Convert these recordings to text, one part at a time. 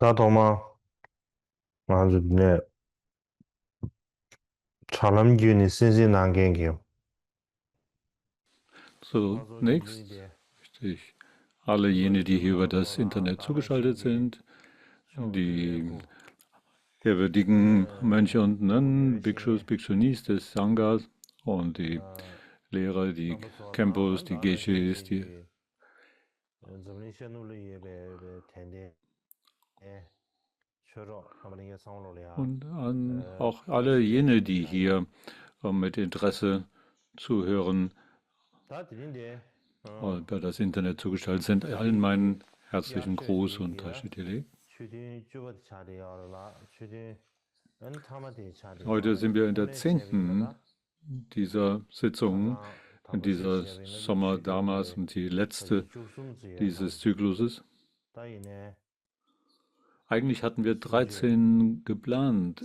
大懂吗？啊，네, 사람균이 쓰지 않게 Zunächst möchte ich alle jene, die hier über das Internet zugeschaltet sind, die ehrwürdigen Mönche und Nonnen, Bhikshus, Bhikshunis des Sanghas und die Lehrer, die Khenpos, die Geshes, die und an auch alle jene, die hier mit Interesse zuhören und über das Internet zugeschaltet sind, allen meinen herzlichen Gruß und Taschitili. Heute sind wir in der 10. dieser Sitzung, in dieser Sommer-Dharmas und die letzte dieses Zykluses. Eigentlich hatten wir 13 geplant,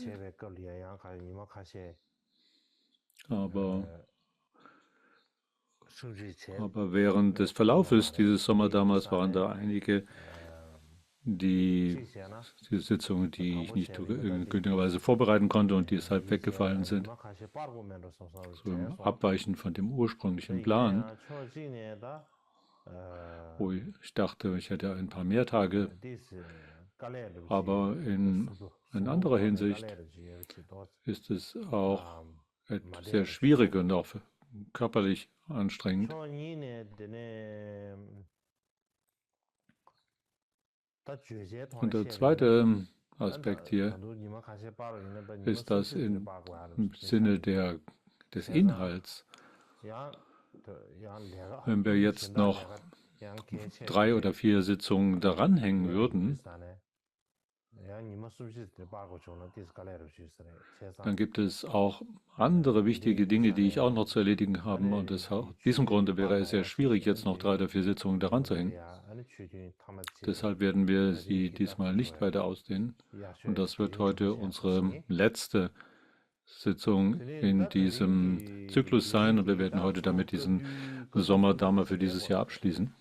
aber während des Verlaufes dieses Sommerdharmas waren da einige, die Sitzungen, die ich nicht genügenderweise vorbereiten konnte und die deshalb weggefallen sind, so im Abweichen von dem ursprünglichen Plan, wo ich dachte, ich hätte ein paar mehr Tage, aber in anderer Hinsicht ist es auch sehr schwierig und auch körperlich anstrengend. Und der zweite Aspekt hier ist, dass im Sinne des Inhalts, wenn wir jetzt noch 3 oder 4 Sitzungen daran hängen würden, dann gibt es auch andere wichtige Dinge, die ich auch noch zu erledigen habe. Und aus diesem Grunde wäre es sehr schwierig, jetzt noch 3 oder 4 Sitzungen daran zu hängen. Deshalb werden wir sie diesmal nicht weiter ausdehnen. Und das wird heute unsere letzte Sitzung in diesem Zyklus sein. Und wir werden heute damit diesen Sommerdharma für dieses Jahr abschließen.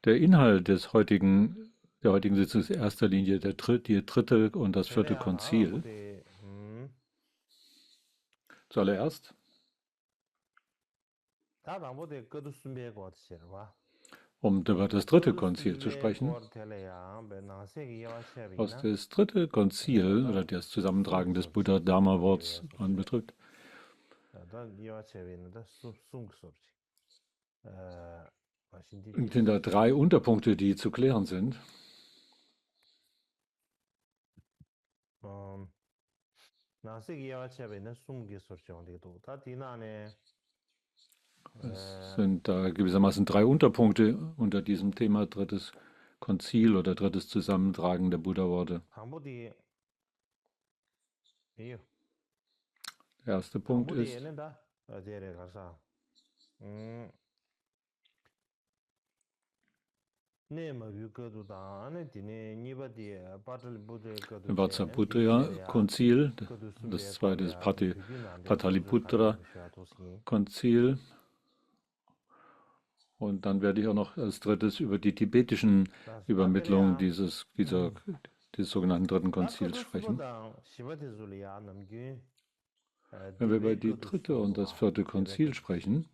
Der Inhalt der heutigen Sitzung ist in erster Linie die dritte und das vierte Konzil. Zuallererst um über das dritte Konzil zu sprechen. Was das dritte Konzil oder das Zusammentragen des Buddha-Dharma-Worts anbetrifft, sind da 3 Unterpunkte, die zu klären sind. Es sind da gewissermaßen 3 Unterpunkte unter diesem Thema drittes Konzil oder drittes Zusammentragen der Buddha-Worte. Der erste Punkt ist, im Vajraputra-Konzil, das zweite ist Pataliputra-Konzil. Und dann werde ich auch noch als drittes über die tibetischen Übermittlungen dieses sogenannten dritten Konzils sprechen. Wenn wir über die dritte und das vierte Konzil sprechen,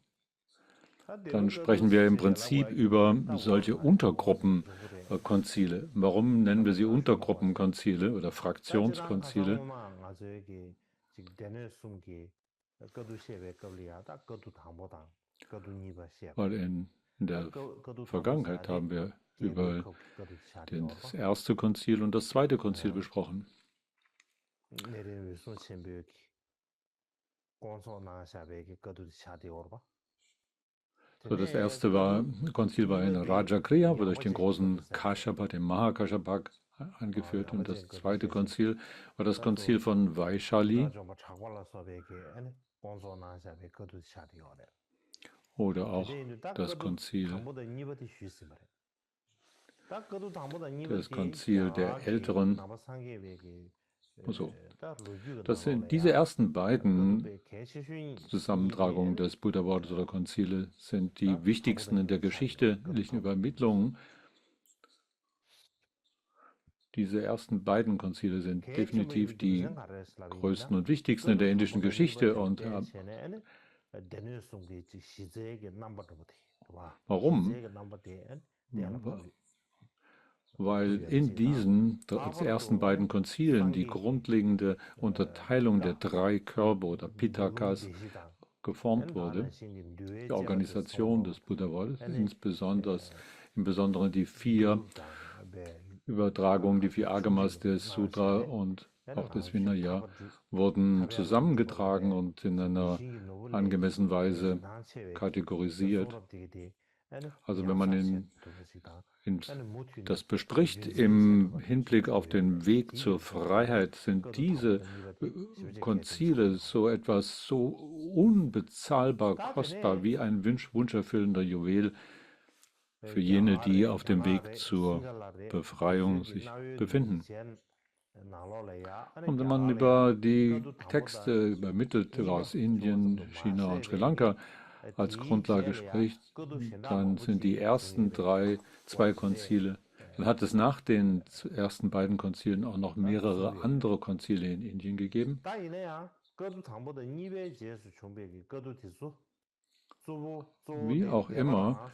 dann sprechen wir im Prinzip über solche Untergruppenkonzile. Warum nennen wir sie Untergruppenkonzile oder Fraktionskonzile? Weil in der Vergangenheit haben wir über das erste Konzil und das zweite Konzil besprochen. So, das erste Konzil war in Rajakriya, wurde durch den großen Kashyapa, den Mahakashyapa, angeführt. Und das zweite Konzil war das Konzil von Vaishali. Oder auch das Konzil der Älteren. So. Das sind diese ersten beiden Zusammentragungen des Buddha-Wortes oder Konzile sind die wichtigsten in der geschichtlichen Übermittlung Diese ersten beiden Konzile sind definitiv die größten und wichtigsten in der indischen Geschichte. Und warum? Weil in diesen ersten beiden Konzilen die grundlegende Unterteilung der drei Körper oder Pitakas geformt wurde. Die Organisation des Buddha-Wortes, im Besonderen die 4 Übertragungen, die 4 Agamas des Sutra und auch des Vinaya wurden zusammengetragen und in einer angemessenen Weise kategorisiert. Also wenn man das bespricht im Hinblick auf den Weg zur Freiheit, sind diese Konzile so etwas so unbezahlbar kostbar wie ein wunscherfüllender Juwel für jene, die auf dem Weg zur Befreiung sich befinden. Und wenn man über die Texte übermittelt aus Indien, China und Sri Lanka als Grundlage spricht, dann sind die ersten 2 Konzile. Dann hat es nach den ersten beiden Konzilen auch noch mehrere andere Konzile in Indien gegeben. Wie auch immer,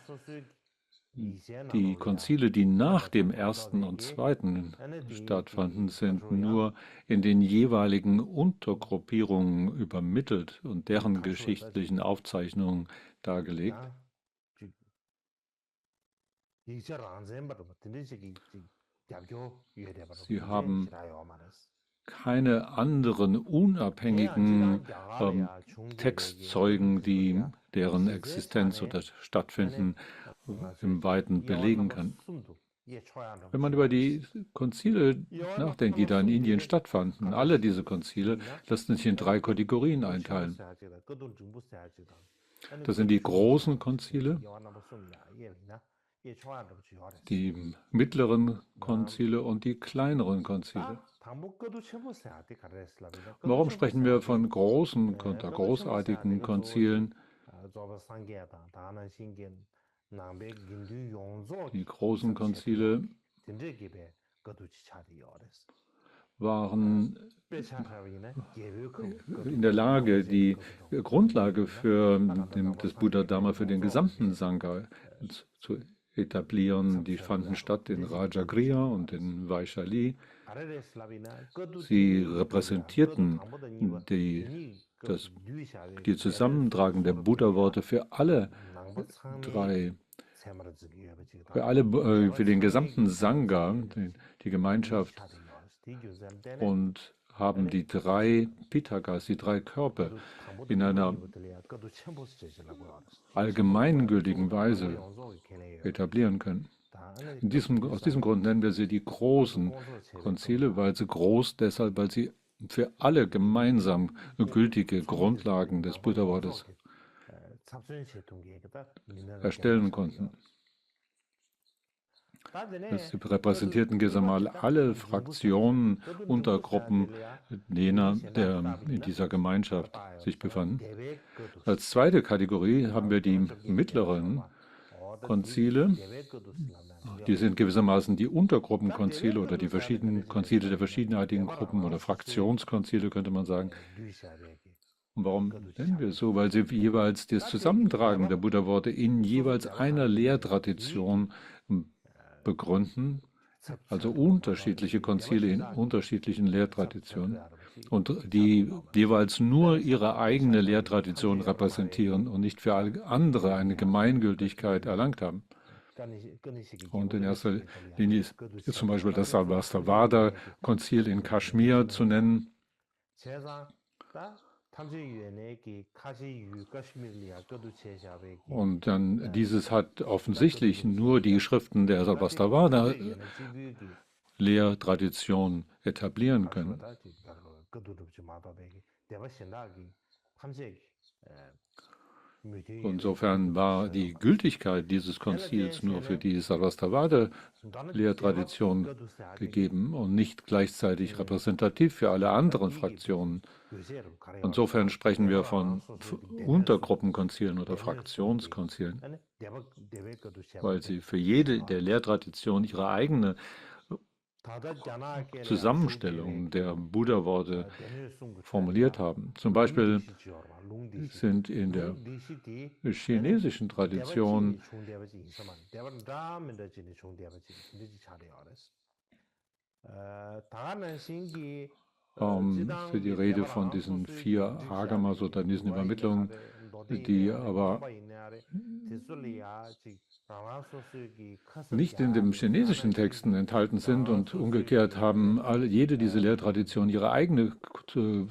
die Konzile, die nach dem ersten und zweiten stattfanden, sind nur in den jeweiligen Untergruppierungen übermittelt und deren geschichtlichen Aufzeichnungen dargelegt. Sie haben keine anderen unabhängigen Textzeugen, deren Existenz oder Stattfinden im Weiten belegen kann. Wenn man über die Konzile nachdenkt, die da in Indien stattfanden, alle diese Konzile lassen sich in 3 Kategorien einteilen. Das sind die großen Konzile, die mittleren Konzile und die kleineren Konzile. Warum sprechen wir von großen oder großartigen Konzilen? Die großen Konzile waren in der Lage, die Grundlage für das Buddha-Dharma für den gesamten Sangha zu etablieren. Die fanden statt in Rajagriha und in Vaishali. Sie repräsentierten die Zusammentragung der Buddha-Worte für alle 3, für den gesamten Sangha, die Gemeinschaft, und haben die 3 Pitakas, die 3 Körper, in einer allgemeingültigen Weise etablieren können. Aus diesem Grund nennen wir sie die großen Konzile, weil sie groß deshalb, weil sie für alle gemeinsam gültige Grundlagen des Buddha-Wortes erstellen konnten. Sie repräsentierten gesamthaft alle Fraktionen, Untergruppen jener, der in dieser Gemeinschaft sich befanden. Als zweite Kategorie haben wir die mittleren Konzile. Die sind gewissermaßen die Untergruppenkonzile oder die verschiedenen Konzile der verschiedenartigen Gruppen oder Fraktionskonzile, könnte man sagen. Und warum nennen wir es so? Weil sie jeweils das Zusammentragen der Buddha-Worte in jeweils einer Lehrtradition begründen, also unterschiedliche Konzile in unterschiedlichen Lehrtraditionen und die jeweils nur ihre eigene Lehrtradition repräsentieren und nicht für alle andere eine Gemeingültigkeit erlangt haben. Und in erster Linie ist zum Beispiel das Sarvastivada-Konzil in Kaschmir zu nennen. Und dann dieses hat offensichtlich nur die Schriften der Sarvastivada-Lehrtradition etablieren können. Insofern war die Gültigkeit dieses Konzils nur für die Sarvastivada-Lehrtradition gegeben und nicht gleichzeitig repräsentativ für alle anderen Fraktionen. Insofern sprechen wir von Untergruppenkonzilen oder Fraktionskonzilen, weil sie für jede der Lehrtraditionen ihre eigene Zusammenstellung der Buddha-Worte formuliert haben. Zum Beispiel sind in der chinesischen Tradition für die Rede von diesen 4 Agamas oder diesen Übermittlungen, die aber nicht in den chinesischen Texten enthalten sind, und umgekehrt haben jede dieser Lehrtraditionen ihre eigene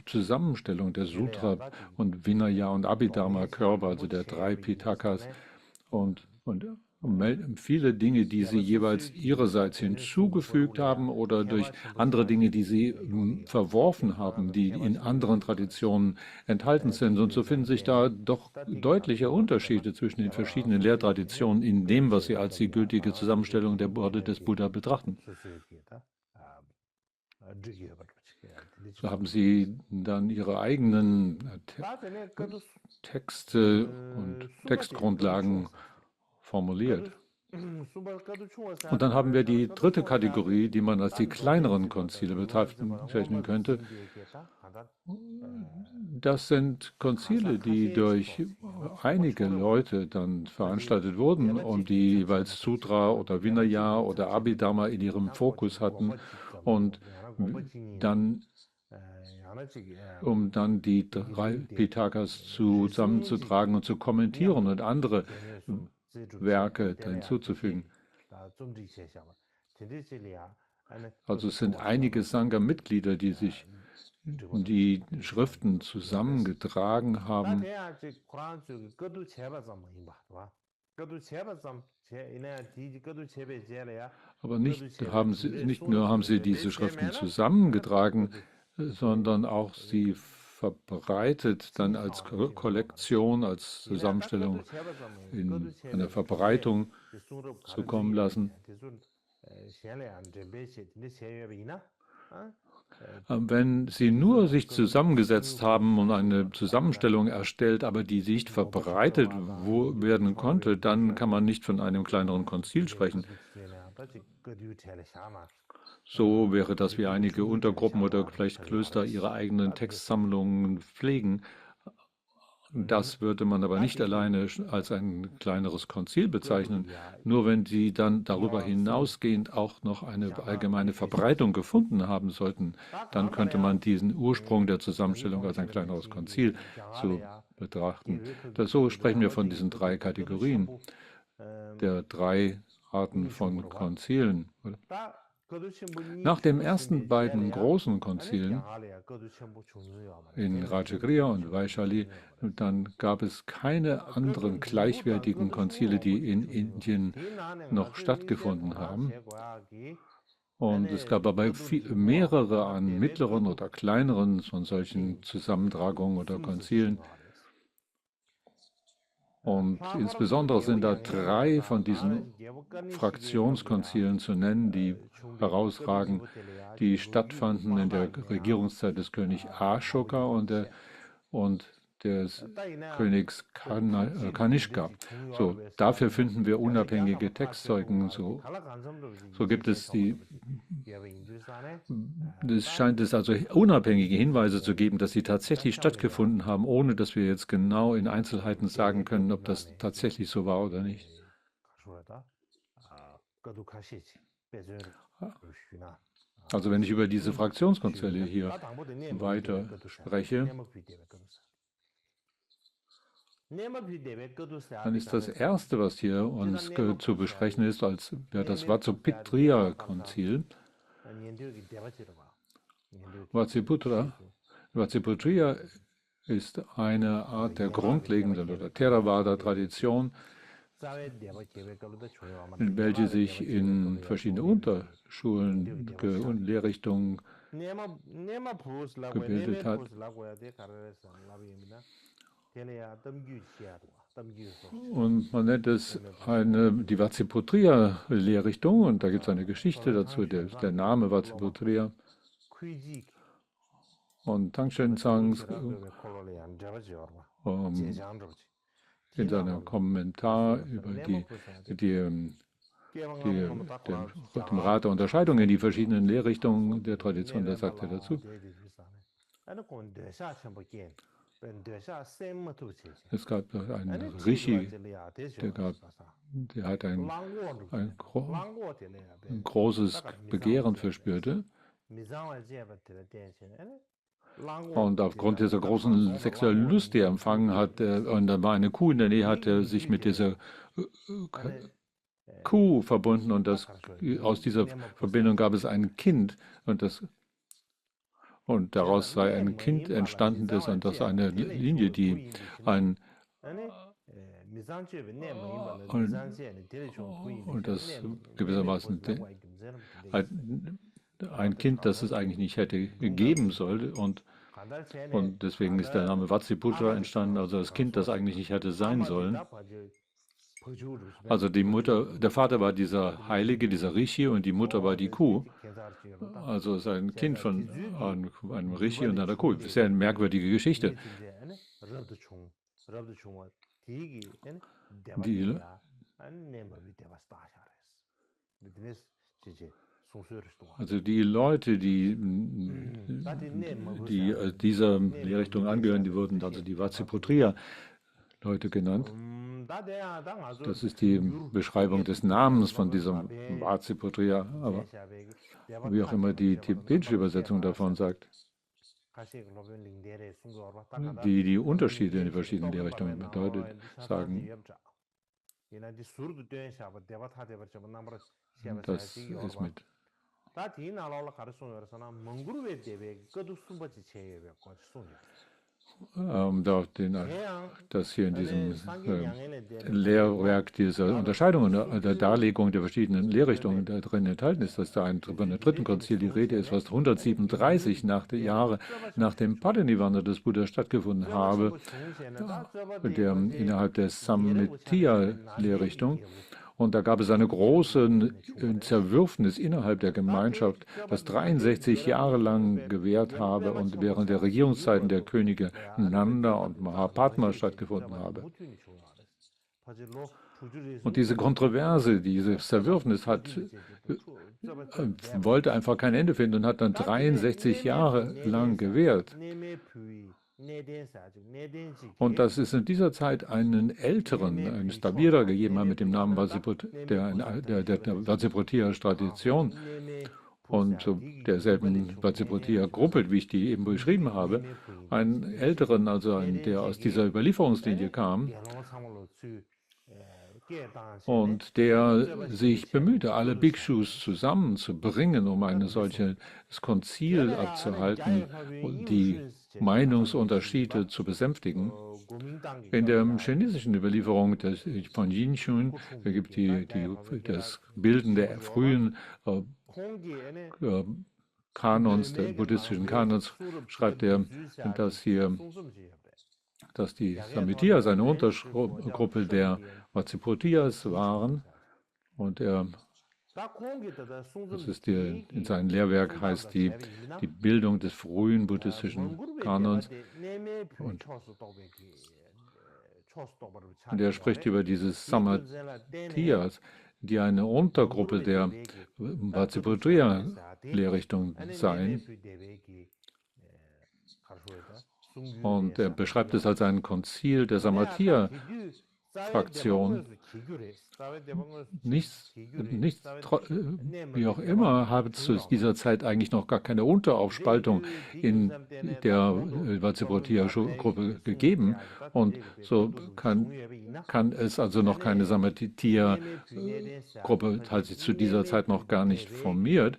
Zusammenstellung der Sutra und Vinaya und Abhidharma-Körper, also der 3 Pitakas, und viele Dinge, die sie jeweils ihrerseits hinzugefügt haben oder durch andere Dinge, die sie verworfen haben, die in anderen Traditionen enthalten sind. Und so finden sich da doch deutliche Unterschiede zwischen den verschiedenen Lehrtraditionen in dem, was sie als die gültige Zusammenstellung der Worte des Buddha betrachten. So haben sie dann ihre eigenen Texte und Textgrundlagen formuliert. Und dann haben wir die dritte Kategorie, die man als die kleineren Konzile bezeichnen könnte. Das sind Konzile, die durch einige Leute dann veranstaltet wurden und die jeweils Sutra oder Vinaya oder Abhidharma in ihrem Fokus hatten und dann um dann die 3 Pitakas zusammenzutragen und zu kommentieren und andere Werke hinzuzufügen. Also es sind einige Sangha-Mitglieder, die sich die Schriften zusammengetragen haben. Aber nicht nur haben sie diese Schriften zusammengetragen, sondern auch sie verbreitet dann als Kollektion, als Zusammenstellung in einer Verbreitung zukommen lassen. Wenn sie nur sich zusammengesetzt haben und eine Zusammenstellung erstellt, aber die nicht verbreitet werden konnte, dann kann man nicht von einem kleineren Konzil sprechen. So wäre das, wie einige Untergruppen oder vielleicht Klöster ihre eigenen Textsammlungen pflegen. Das würde man aber nicht alleine als ein kleineres Konzil bezeichnen. Nur wenn sie dann darüber hinausgehend auch noch eine allgemeine Verbreitung gefunden haben sollten, dann könnte man diesen Ursprung der Zusammenstellung als ein kleineres Konzil so betrachten. So sprechen wir von diesen 3 Kategorien, der 3 Arten von Konzilen. Nach den ersten beiden großen Konzilen in Rajagriha und Vaishali, dann gab es keine anderen gleichwertigen Konzile, die in Indien noch stattgefunden haben. Und es gab aber mehrere an mittleren oder kleineren von solchen Zusammentragungen oder Konzilen. Und insbesondere sind da 3 von diesen Fraktionskonzilen zu nennen, die herausragen, die stattfanden in der Regierungszeit des Königs Ashoka und des Königs Kanishka. So, dafür finden wir unabhängige Textzeugen. So gibt es es scheint es also unabhängige Hinweise zu geben, dass sie tatsächlich stattgefunden haben, ohne dass wir jetzt genau in Einzelheiten sagen können, ob das tatsächlich so war oder nicht. Also wenn ich über diese Fraktionskonzile hier weiter spreche, dann ist das Erste, was hier uns zu besprechen ist, als wäre das Vatsupitria-Konzil. Vatsupitria ist eine Art der grundlegenden oder Theravada-Tradition, in welche sich in verschiedene Unterschulen und Lehrrichtungen gebildet hat. Und man nennt es die Vatsiputria-Lehrrichtung, und da gibt es eine Geschichte dazu, der Name Vatsiputria. Und Tangchen Zangs in seinem Kommentar über die die, dem Rat der Unterscheidung in die verschiedenen Lehrrichtungen der Tradition, da sagt er dazu. Es gab einen Rishi, der hat ein großes Begehren verspürte. Und aufgrund dieser großen sexuellen Lust, die er empfangen hat, und da war eine Kuh in der Nähe, hat er sich mit dieser Kuh verbunden und aus dieser Verbindung gab es ein Kind und daraus sei ein Kind entstanden ist und das eine Linie, die und das gewissermaßen ein Kind, das es eigentlich nicht hätte geben sollen und deswegen ist der Name Vatsiputra entstanden, also das Kind, das eigentlich nicht hätte sein sollen. Also der Vater war dieser Heilige, dieser Rishi und die Mutter war die Kuh. Also es ist ein Kind von einem Rishi und einer Kuh. Sehr eine merkwürdige Geschichte. Also die Leute, die dieser Lehrrichtung angehören, die wurden also die Vatsiputriya-Leute genannt. Das ist die Beschreibung des Namens von diesem Vatsiputriya, aber wie auch immer die tibetische Übersetzung davon sagt, die Unterschiede in den verschiedenen Lehrrichtungen bedeutet, sagen, das ist mit dass hier in diesem Lehrwerk diese Unterscheidung der Darlegung der verschiedenen Lehrrichtungen da drin enthalten ist, dass da von der dritten Konzil die Rede ist, was 137 Jahre nach dem Parinirvana des Buddha stattgefunden habe, der innerhalb der Sammitya-Lehrrichtung. Und da gab es eine große Zerwürfnis innerhalb der Gemeinschaft, das 63 Jahre lang gewährt habe und während der Regierungszeiten der Könige Nanda und Mahapadma stattgefunden habe. Und diese Kontroverse, diese Zerwürfnis wollte einfach kein Ende finden und hat dann 63 Jahre lang gewährt. Und dass es in dieser Zeit einen älteren Stabira gegeben hat mit dem Namen der Vatsiputriya-Tradition und derselben Vatsiputriya-Gruppe, wie ich die eben beschrieben habe, einen älteren, also der aus dieser Überlieferungslinie kam und der sich bemühte, alle Bhikshus zusammenzubringen, um ein solches Konzil abzuhalten und die Meinungsunterschiede zu besänftigen. In der chinesischen Überlieferung von Yinxun, da gibt das Bilden der frühen Kanons, der buddhistischen Kanons, schreibt er, dass die Sammitiyas eine Untergruppe der Vatsiputriyas waren und das ist in seinem Lehrwerk heißt die Bildung des frühen buddhistischen Kanons und er spricht über diese Sammitiyas, die eine Untergruppe der Vatsiputriya-Lehrrichtung seien. Und er beschreibt es als ein Konzil der Samatya-Fraktion. Wie auch immer, hat es zu dieser Zeit eigentlich noch gar keine Unteraufspaltung in der Vatsiputriya-Gruppe gegeben. Und so kann es also noch keine Samatya-Gruppe, hat sich zu dieser Zeit noch gar nicht formiert.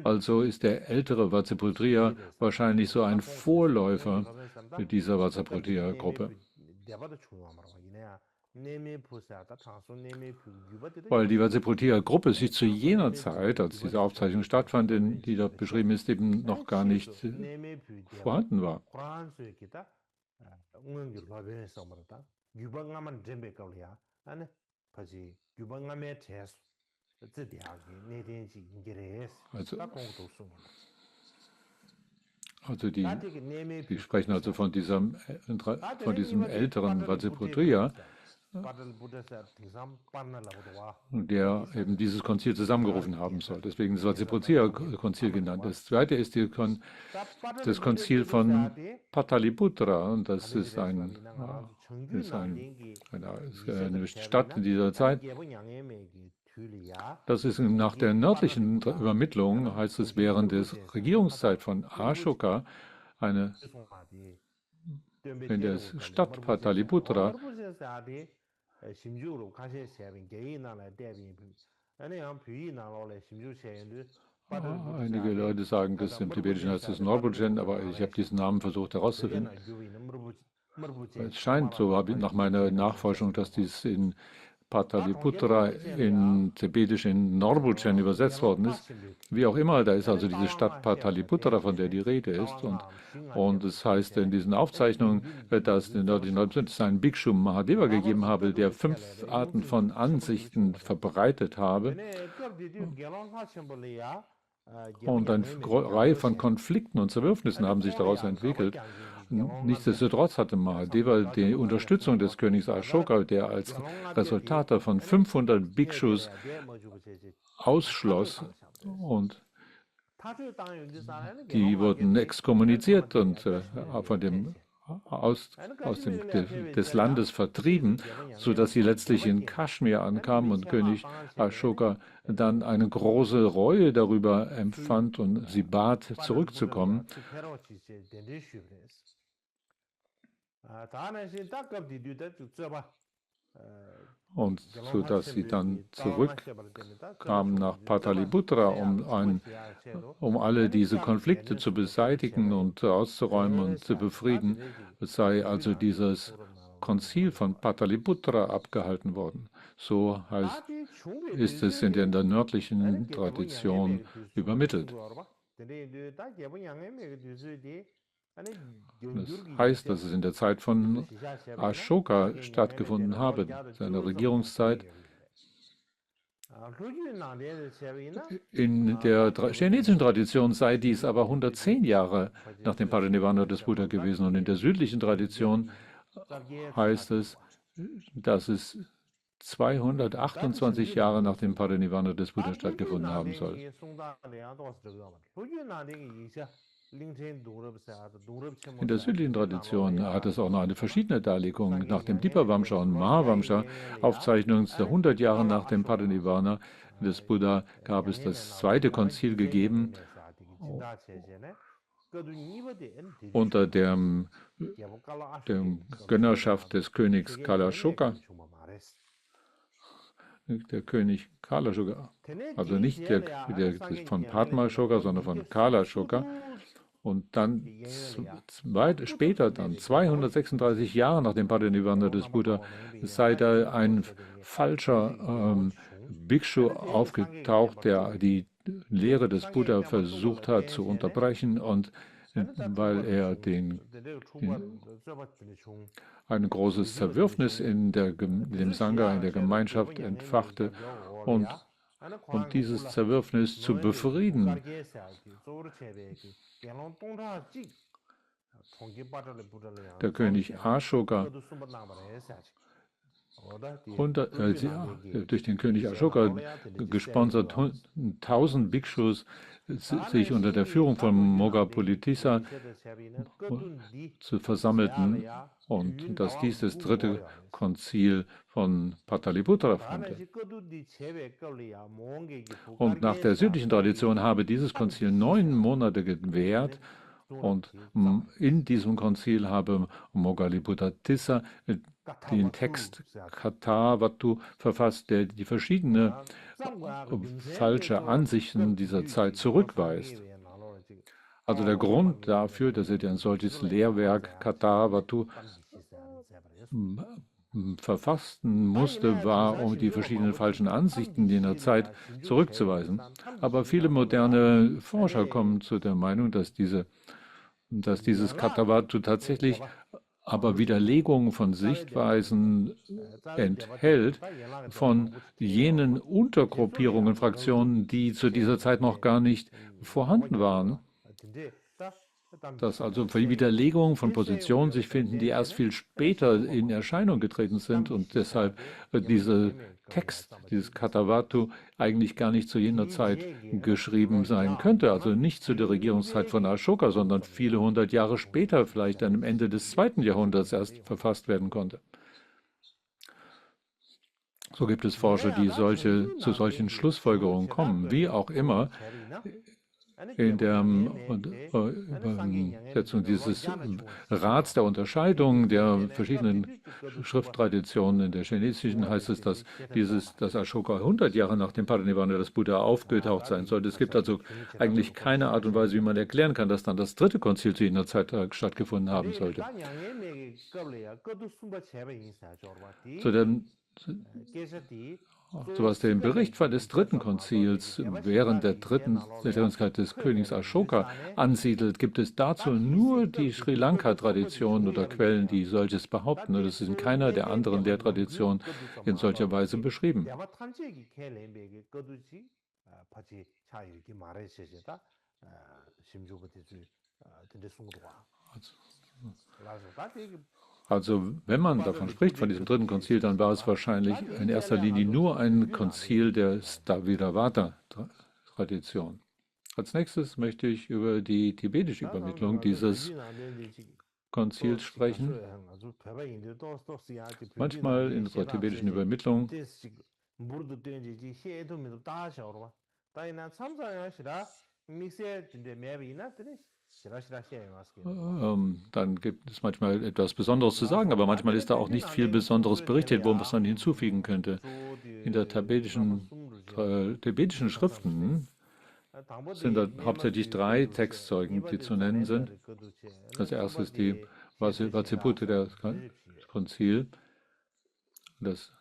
Also ist der ältere Vatsiputriya wahrscheinlich so ein Vorläufer dieser Vatsiputriya-Gruppe. Weil die Vatsiputriya-Gruppe sich zu jener Zeit, als diese Aufzeichnung stattfand, die dort beschrieben ist, eben noch gar nicht vorhanden war. Also wir sprechen also von diesem älteren Vatsiputriya, der eben dieses Konzil zusammengerufen haben soll. Deswegen ist das Sepocia-Konzil genannt. Das zweite ist das Konzil von Pataliputra. Und das ist eine Stadt in dieser Zeit. Das ist nach der nördlichen Übermittlung, heißt es, während der Regierungszeit von Ashoka, in der Stadt Pataliputra, einige Leute sagen, dass im Tibetischen heißt es Norbuchen, aber ich habe diesen Namen versucht herauszufinden. Es scheint so, nach meiner Nachforschung, dass dies in Pataliputra in Tibetisch in Norbuchen übersetzt worden ist. Wie auch immer, da ist also diese Stadt Pataliputra, von der die Rede ist. Und es heißt in diesen Aufzeichnungen, dass es einen Bhikshu Mahadeva gegeben habe, der 5 Arten von Ansichten verbreitet habe. Und eine Reihe von Konflikten und Zerwürfnissen haben sich daraus entwickelt. Nichtsdestotrotz hatte Mahadeva die Unterstützung des Königs Ashoka, der als Resultat davon 500 Bhikshus ausschloss, und die wurden exkommuniziert und des Landes vertrieben, sodass sie letztlich in Kaschmir ankamen und König Ashoka dann eine große Reue darüber empfand und sie bat, zurückzukommen. Und so dass sie dann zurückkamen nach Pataliputra, um alle diese Konflikte zu beseitigen und auszuräumen und zu befrieden, sei also dieses Konzil von Pataliputra abgehalten worden. So ist es in der nördlichen Tradition übermittelt. Das heißt, dass es in der Zeit von Ashoka stattgefunden habe, seiner Regierungszeit. In der chinesischen Tradition sei dies aber 110 Jahre nach dem Parinirvana des Buddha gewesen, und in der südlichen Tradition heißt es, dass es 228 Jahre nach dem Parinirvana des Buddha stattgefunden haben soll. In der südlichen Tradition hat es auch noch eine verschiedene Darlegung. Nach dem Dipavamsha und Mahavamsha, Aufzeichnungen der 100 Jahre nach dem Parinirvana des Buddha, gab es das zweite Konzil gegeben, unter der Gönnerschaft des Königs Kalashoka. Der König Kalashoka, also nicht von Padmashoka, sondern von Kalashoka. Und dann später, 236 Jahre nach dem Parinirvana des Buddha, sei da ein falscher Bhikshu aufgetaucht, der die Lehre des Buddha versucht hat zu unterbrechen, und weil er ein großes Zerwürfnis in dem Sangha, in der Gemeinschaft entfachte, und dieses Zerwürfnis zu befrieden, der König Ashoka durch den König Ashoka gesponsert 1000 Bhikshus sich unter der Führung von Mogapulitissa zu versammelten, und dass dies das dritte Konzil von Pataliputra formte. Und nach der südlichen Tradition habe dieses Konzil 9 Monate gewährt, und in diesem Konzil habe Mogapulitissa den Text Kathavatu verfasst, der die verschiedenen falsche Ansichten dieser Zeit zurückweist. Also der Grund dafür, dass er ein solches Lehrwerk Kathavatu verfassen musste, war, um die verschiedenen falschen Ansichten jener Zeit zurückzuweisen. Aber viele moderne Forscher kommen zu der Meinung, dass dieses Kathavatu tatsächlich aber Widerlegungen von Sichtweisen enthält von jenen Untergruppierungen, Fraktionen, die zu dieser Zeit noch gar nicht vorhanden waren. dass also Widerlegungen von Positionen sich finden, die erst viel später in Erscheinung getreten sind und deshalb dieser Text, dieses Katavatu, eigentlich gar nicht zu jener Zeit geschrieben sein könnte. Also nicht zu der Regierungszeit von Ashoka, sondern viele hundert Jahre später, vielleicht am Ende des 2. Jahrhunderts erst verfasst werden konnte. So gibt es Forscher, die zu solchen Schlussfolgerungen kommen. Wie auch immer, in der Übersetzung dieses Rats der Unterscheidung der verschiedenen Schrifttraditionen in der chinesischen heißt es, dass Ashoka 100 Jahre nach dem Parinirvana des Buddha aufgetaucht sein sollte. Es gibt also eigentlich keine Art und Weise, wie man erklären kann, dass dann das 3. Konzil zu jener Zeit stattgefunden haben sollte. Zu dem So was den Bericht des 3. Konzils während der 3. Regierungszeit des Königs Ashoka ansiedelt, gibt es dazu nur die Sri Lanka-Tradition oder Quellen, die solches behaupten. Und es ist in keiner der anderen Lehrtraditionen in solcher Weise beschrieben. Also, wenn man davon spricht, von diesem 3. Konzil, dann war es wahrscheinlich in erster Linie nur ein Konzil der Stavridavata-Tradition. Als nächstes möchte ich über die tibetische Übermittlung dieses Konzils sprechen. Manchmal in unserer tibetischen Übermittlung dann gibt es manchmal etwas Besonderes zu sagen, aber manchmal ist da auch nicht viel Besonderes berichtet, wo man es dann hinzufügen könnte. In der tibetischen Schriften sind da hauptsächlich 3 Textzeugen, die zu nennen sind. Als erstes die Vatsipute, der Konzil. Das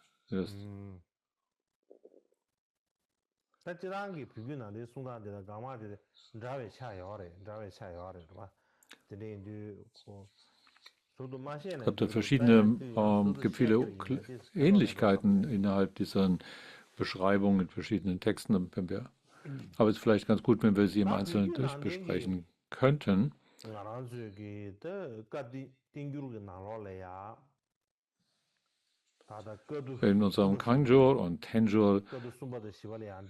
gibt viele Ähnlichkeiten innerhalb dieser Beschreibungen in verschiedenen Texten. Aber es ist vielleicht ganz gut, wenn wir sie im Einzelnen durchbesprechen könnten. In unserem Kangjur und Tenjur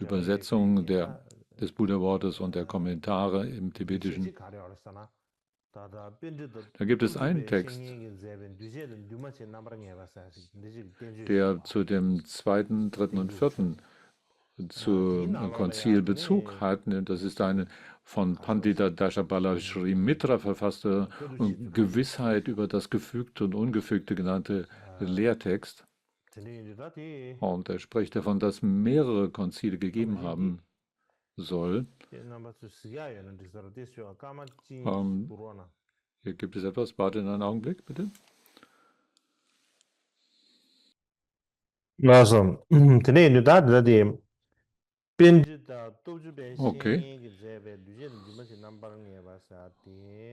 Übersetzung des Buddha-Wortes und der Kommentare im Tibetischen, da gibt es einen Text, der zu dem 2., 3. und 4. Konzil Bezug hat. Das ist eine von Pandita Dashabala Sri Mitra verfasste Gewissheit über das Gefügte und Ungefügte genannte Lehrtext. Und er spricht davon, dass mehrere Konzile gegeben haben soll. Hier gibt es etwas. Warte einen Augenblick, bitte. Okay.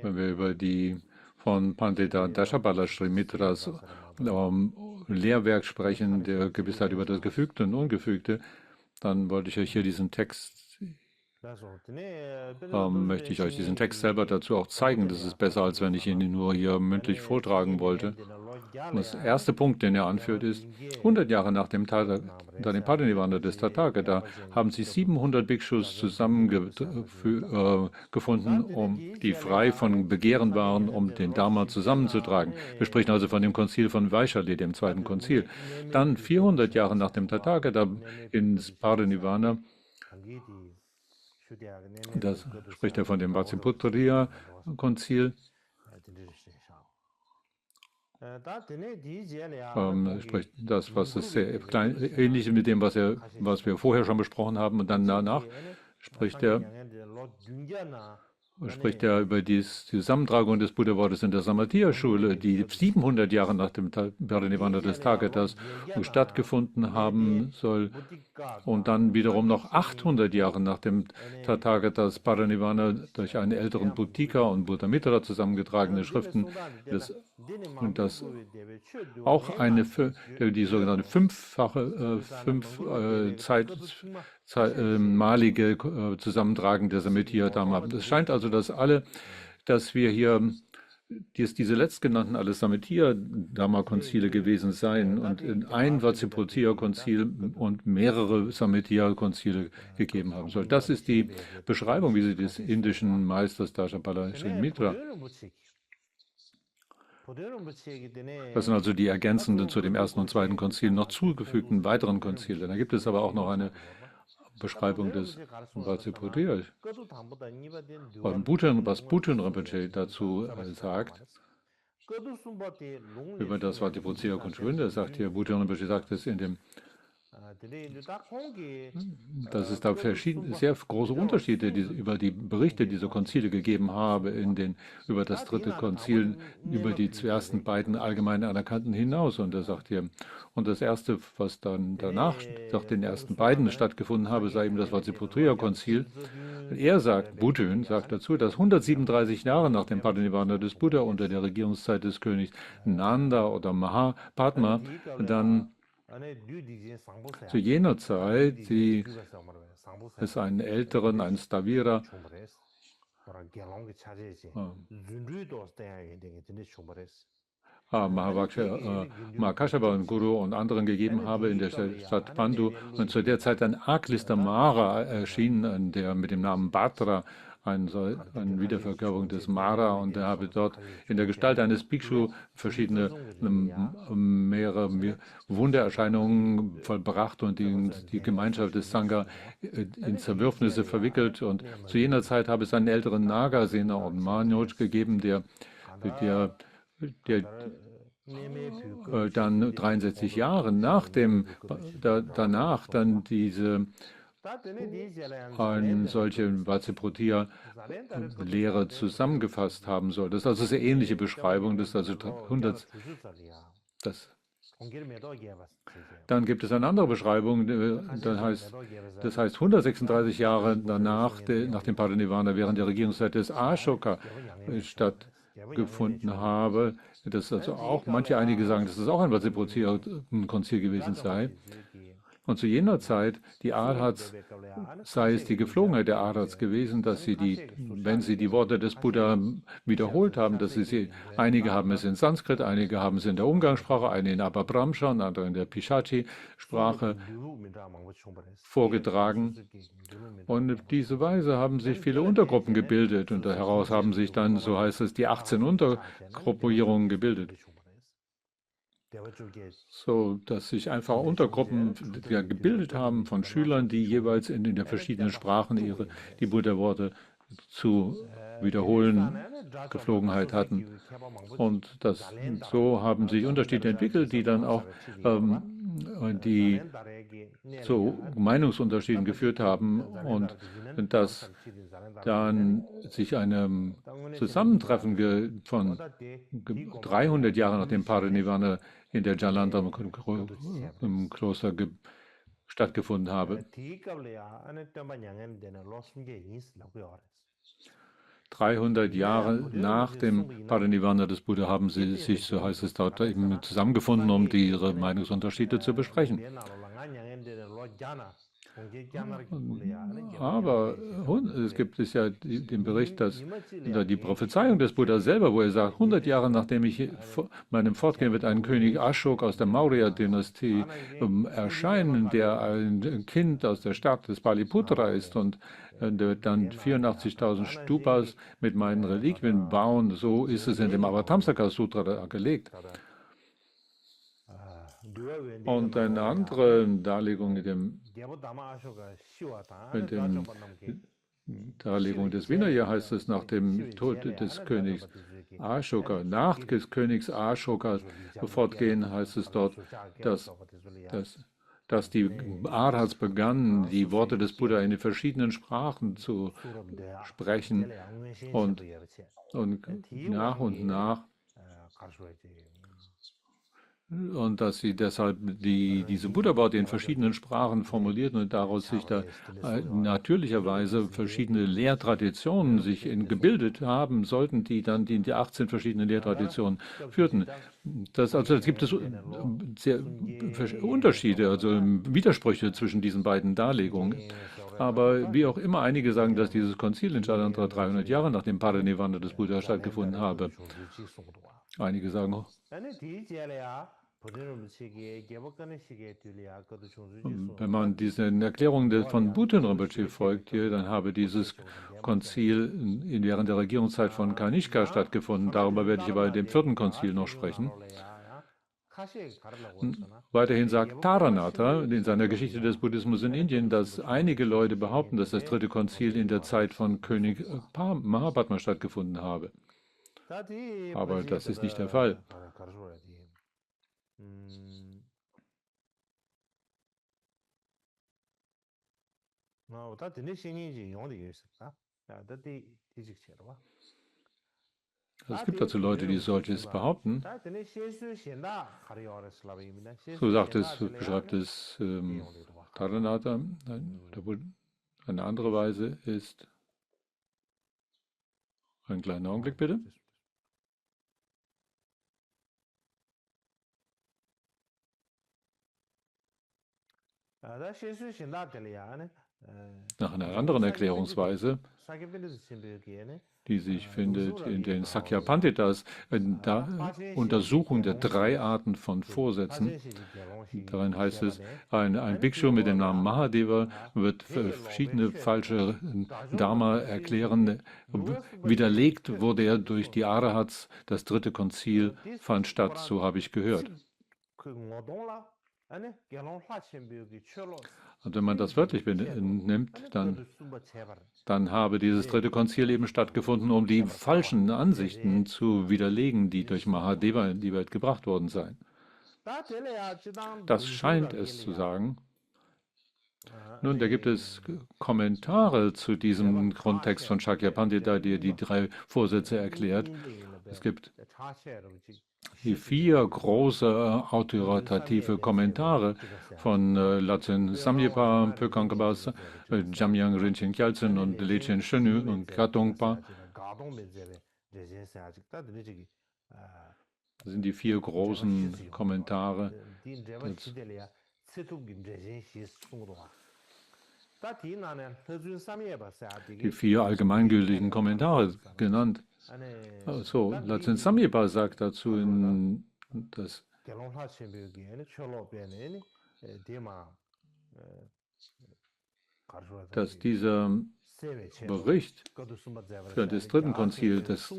Wenn wir über die von Pandita Dashabala Sri Mitras Lehrwerk sprechen, der Gewissheit über das Gefügte und Ungefügte, dann wollte ich euch hier diesen Text möchte ich euch diesen Text selber dazu auch zeigen. Das ist besser, als wenn ich ihn nur hier mündlich vortragen wollte. Und das erste Punkt, den er anführt, ist, 100 Jahre nach dem Parinirvana des Tathagata haben sich 700 Bhikshus zusammengefunden, die frei von Begehren waren, um den Dharma zusammenzutragen. Wir sprechen also von dem Konzil von Vaishali, dem 2. Konzil. Dann 400 Jahre nach dem Tathagata ins Parinirvana, das spricht er von dem Vatsiputriya-Konzil. Spricht das, was ist sehr ähnlich mit dem, was wir vorher schon besprochen haben. Und dann danach spricht er über die Zusammentragung des Buddha-Wortes in der Samatya-Schule, die 700 Jahre nach dem Parinirvana des Tagatas stattgefunden haben soll und dann wiederum noch 800 Jahre nach dem Tathagatas Parinirvana durch einen älteren Bhuttika und Buddhamitra zusammengetragene Schriften, und das auch die sogenannte malige Zusammentragen der Samitya Dhamma. Es scheint also, dass alle dass wir hier diese letztgenannten alles Sametia-Dhamma-Konzile gewesen seien und ein Vatsiputia-Konzil und mehrere Sametia-Konzile gegeben haben soll. Das ist die Beschreibung, wie sie des indischen Meisters Dajapala Sri Mitra. Das sind also die ergänzenden zu dem ersten und zweiten Konzil noch zugefügten weiteren Konzile. Da gibt es aber auch noch eine Beschreibung des Vatsiputia. Was Bhutan Rinpoche dazu sagt, über das Vatsiputia Konschwinde, sagt hier, Bhutan Rinpoche sagt es in dem, dass es da sehr große Unterschiede über die Berichte dieser Konzile gegeben habe, über das dritte Konzil, über die ersten beiden allgemein anerkannten hinaus. Und er sagt hier, und das erste, was dann danach, nach den ersten beiden stattgefunden habe, sei eben das Vatsiputriya-Konzil. Er sagt, Bhutan sagt dazu, dass 137 Jahre nach dem Parinirvana des Buddha unter der Regierungszeit des Königs Nanda oder Mahapadma dann zu jener Zeit es einen älteren, einen Stavira, Mahakashapa und Guru und anderen gegeben habe in der Stadt Pandu und zu der Zeit ein Arglister Mara erschien, der mit dem Namen Bhadra, eine Wiederverkörperung des Mara, und er habe dort in der Gestalt eines Bhikshu verschiedene mehrere Wundererscheinungen vollbracht und die Gemeinschaft des Sangha in Zerwürfnisse verwickelt. Und zu jener Zeit habe es einen älteren Nagasena und Manoj gegeben, der dann 63 Jahre danach dann eine solche Vatsiputia-Lehre zusammengefasst haben soll. Das ist also eine sehr ähnliche Beschreibung, das ist also 100. Dann gibt es eine andere Beschreibung, das heißt 136 Jahre danach, nach dem Parinirvana, während der Regierungszeit des Ashoka stattgefunden habe. Das also auch, einige sagen, dass es auch ein Vatsiputia-Konzil gewesen sei. Und zu jener Zeit, die Arhats, sei es die Geflogenheit der Arhats gewesen, dass wenn sie die Worte des Buddha wiederholt haben, einige haben es in Sanskrit, einige haben es in der Umgangssprache, einige in Abhabramsha und andere in der Pishachi-Sprache vorgetragen. Und auf diese Weise haben sich viele Untergruppen gebildet und daraus haben sich dann, so heißt es, die 18 Untergruppierungen gebildet. So, dass sich einfach Untergruppen gebildet haben von Schülern, die jeweils in den verschiedenen Sprachen die Buddha-Worte zu wiederholen Geflogenheit hatten. Und so haben sich Unterschiede entwickelt, die dann auch zu Meinungsunterschieden geführt haben und dass dann sich einem Zusammentreffen von 300 Jahren nach dem Parinirvana in der Jalandhar im Kloster stattgefunden habe. 300 Jahre nach dem Parinirvana des Buddha haben sie sich, so heißt es dort, eben zusammengefunden, um ihre Meinungsunterschiede zu besprechen. Aber es gibt ja den Bericht, dass die Prophezeiung des Buddha selber, wo er sagt, 100 Jahre nachdem ich meinem Fortgehen wird ein König Ashok aus der Maurya-Dynastie erscheinen, der ein Kind aus der Stadt des Paliputra ist und der wird dann 84.000 Stupas mit meinen Reliquien bauen. So ist es in dem Avatamsaka Sutra gelegt. Und eine andere Darlegung mit der Darlegung des Vinaya heißt es, nach dem Tod des Königs Ashoka, nach des Königs Ashoka fortgehen, heißt es dort, dass die Arhats begannen, die Worte des Buddha in den verschiedenen Sprachen zu sprechen und nach und dass sie deshalb diese Buddha-Worte in verschiedenen Sprachen formulierten und daraus sich da natürlicherweise verschiedene Lehrtraditionen sich gebildet haben sollten, die dann die 18 verschiedenen Lehrtraditionen führten. Also es gibt es sehr Unterschiede, also Widersprüche zwischen diesen beiden Darlegungen. Aber wie auch immer, einige sagen, dass dieses Konzil in Jalandhara 300 Jahre nach dem Parinirvana des Buddha stattgefunden habe. Einige sagen auch, wenn man diesen Erklärungen von Bhutan Rinpoche folgt hier, dann habe dieses Konzil während der Regierungszeit von Kanishka stattgefunden. Darüber werde ich aber in dem vierten Konzil noch sprechen. Weiterhin sagt Taranatha in seiner Geschichte des Buddhismus in Indien, dass einige Leute behaupten, dass das dritte Konzil in der Zeit von König Mahapadma stattgefunden habe. Aber das ist nicht der Fall. Also es gibt dazu Leute, die solches behaupten. So beschreibt es Taranatha. Eine andere Weise ist, einen kleinen Augenblick bitte. Nach einer anderen Erklärungsweise, die sich findet in den Sakya Panditas, Untersuchung der 3 Arten von Vorsätzen. Darin heißt es, ein Bhikshu mit dem Namen Mahadeva wird verschiedene falsche Dharma erklären. Widerlegt wurde er durch die Arahats, das dritte Konzil fand statt, so habe ich gehört. Und wenn man das wörtlich nimmt, dann habe dieses dritte Konzil eben stattgefunden, um die falschen Ansichten zu widerlegen, die durch Mahadeva in die Welt gebracht worden seien. Das scheint es zu sagen. Nun, da gibt es Kommentare zu diesem Grundtext von Shakyapandita, der die 3 Vorsätze erklärt. Es gibt die 4 große autoritative Kommentare von Lachön Samyepa, Pökangpa, Jamyang Rinchen Gyaltsen und Lechen Shenu und Katongpa. Das sind die 4 großen Kommentare. Die 4 allgemeingültigen Kommentare genannt. So, Lachön Samyepa sagt dazu, dass dieser Bericht für das dritten Konzil, dass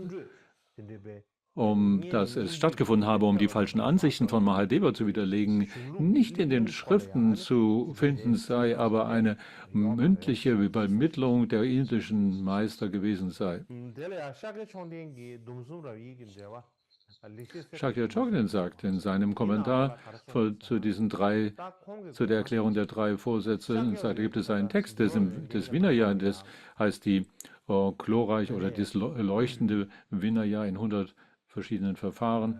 es stattgefunden habe, um die falschen Ansichten von Mahadeva zu widerlegen, nicht in den Schriften zu finden sei, aber eine mündliche Übermittlung der indischen Meister gewesen sei. Shakya Chogden sagt in seinem Kommentar zu der Erklärung der 3 Vorsätze, da gibt es einen Text des Vinaya, das heißt die glorreich oder das leuchtende Vinaya in 100 verschiedenen Verfahren.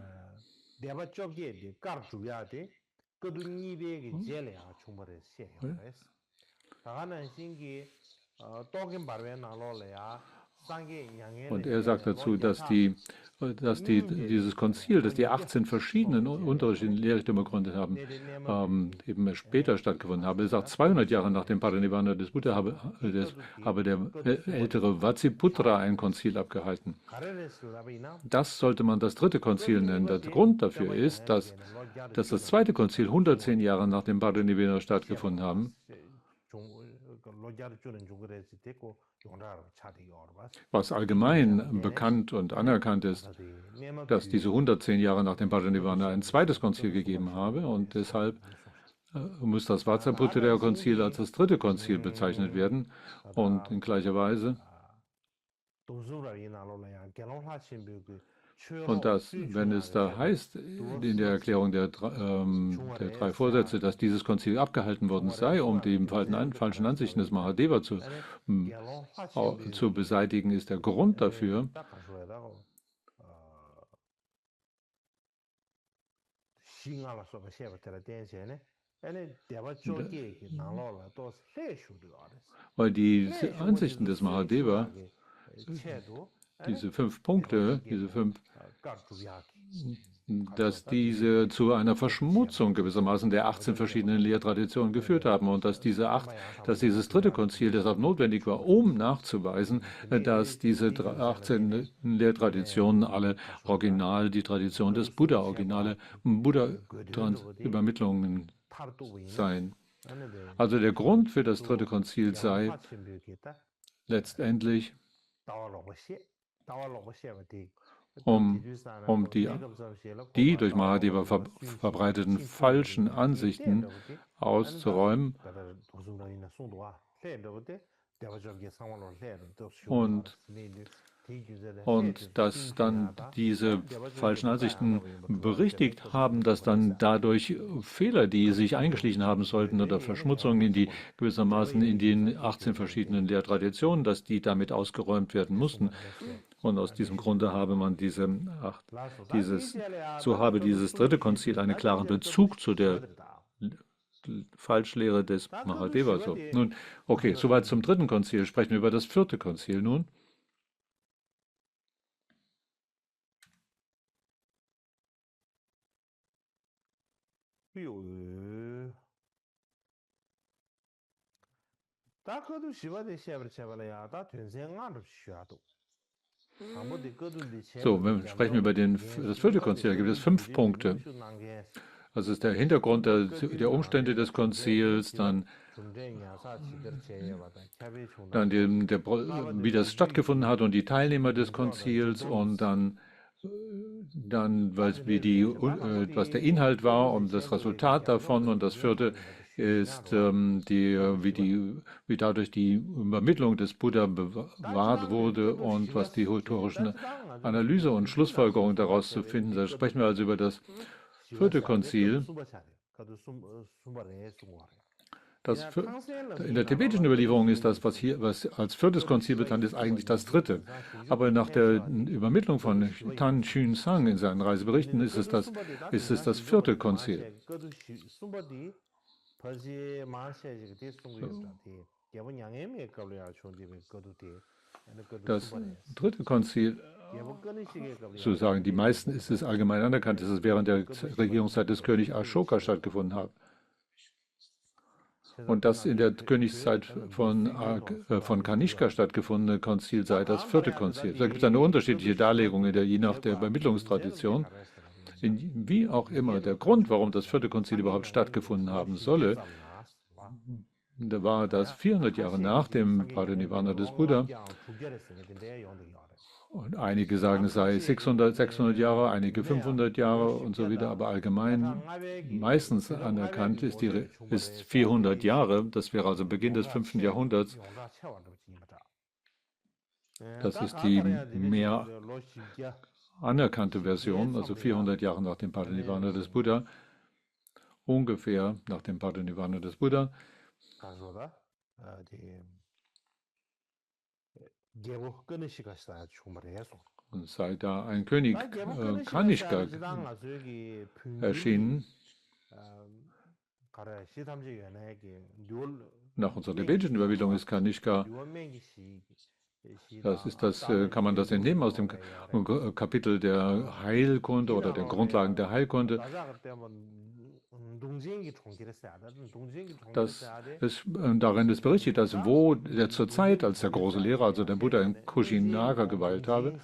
Und er sagt dazu, dass dieses Konzil, dass die 18 verschiedenen unterschiedlichen Lehrrichtungen begründet haben, eben später stattgefunden habe. Er sagt, 200 Jahre nach dem Parinirvana des Buddha habe der ältere Vatsiputra ein Konzil abgehalten. Das sollte man das dritte Konzil nennen. Der Grund dafür ist, dass das zweite Konzil 110 Jahre nach dem Parinirvana stattgefunden haben. Was allgemein bekannt und anerkannt ist, dass diese 110 Jahre nach dem Parinirvana ein zweites Konzil gegeben habe und deshalb muss das Vatsiputra-Konzil als das dritte Konzil bezeichnet werden und in gleicher Weise. Und wenn es da heißt, in der Erklärung der 3 Vorsätze, dass dieses Konzil abgehalten worden sei, um die falschen Ansichten des Mahadeva zu beseitigen, ist der Grund dafür, Weil die Ansichten des Mahadeva, diese 5 Punkte, dass diese zu einer Verschmutzung gewissermaßen der 18 verschiedenen Lehrtraditionen geführt haben und dass dieses dritte Konzil deshalb notwendig war, um nachzuweisen, dass diese 18 Lehrtraditionen alle original die Tradition des Buddha, originale Buddha-Übermittlungen seien. Also der Grund für das dritte Konzil sei letztendlich, um die durch Mahadeva verbreiteten falschen Ansichten auszuräumen und dass dann diese falschen Ansichten berichtigt haben, dass dann dadurch Fehler, die sich eingeschlichen haben sollten oder Verschmutzungen gewissermaßen in den 18 verschiedenen Lehrtraditionen, dass die damit ausgeräumt werden mussten. Und aus diesem Grunde habe man dieses dritte Konzil einen klaren Bezug zu der Falschlehre des Mahadeva. So. Nun, okay, soweit zum dritten Konzil. Sprechen wir über das vierte Konzil nun. So, sprechen wir über das vierte Konzil. Da gibt es 5 Punkte. Das ist der Hintergrund der Umstände des Konzils, dann wie das stattgefunden hat und die Teilnehmer des Konzils und dann was der Inhalt war und das Resultat davon. Und das vierte ist, wie dadurch die Übermittlung des Buddha bewahrt wurde und was die historische Analyse und Schlussfolgerung daraus zu finden ist. Da sprechen wir also über das vierte Konzil. In der tibetischen Überlieferung ist das, was als viertes Konzil bekannt ist, eigentlich das dritte. Aber nach der Übermittlung von Tan Chün Sang in seinen Reiseberichten ist es das vierte Konzil. Das dritte Konzil, sozusagen, die meisten ist es allgemein anerkannt, dass es während der Regierungszeit des Königs Ashoka stattgefunden hat. Und das in der Königszeit von Kanishka stattgefundene Konzil sei das vierte Konzil. Da gibt es eine unterschiedliche Darlegung je nach der Übermittlungstradition. Wie auch immer, der Grund, warum das vierte Konzil überhaupt stattgefunden haben solle, da war das 400 Jahre nach dem Parinirvana des Buddha. Und einige sagen, es sei 600 Jahre, einige 500 Jahre und so wieder, aber allgemein meistens anerkannt ist 400 Jahre. Das wäre also Beginn des 5. Jahrhunderts. Das ist die mehr anerkannte Version, also 400 Jahre nach dem Parinirvana des Buddha, ungefähr nach dem Parinirvana des Buddha. Und sei da ein König Kanishka erschienen. Nach unserer tibetischen Überlieferung ist Kanishka, kann man das entnehmen aus dem Kapitel der Heilkunde oder der Grundlagen der Heilkunde. Darin ist berichtet, dass zur Zeit, als der große Lehrer, also der Buddha in Kushinaga geweilt habe,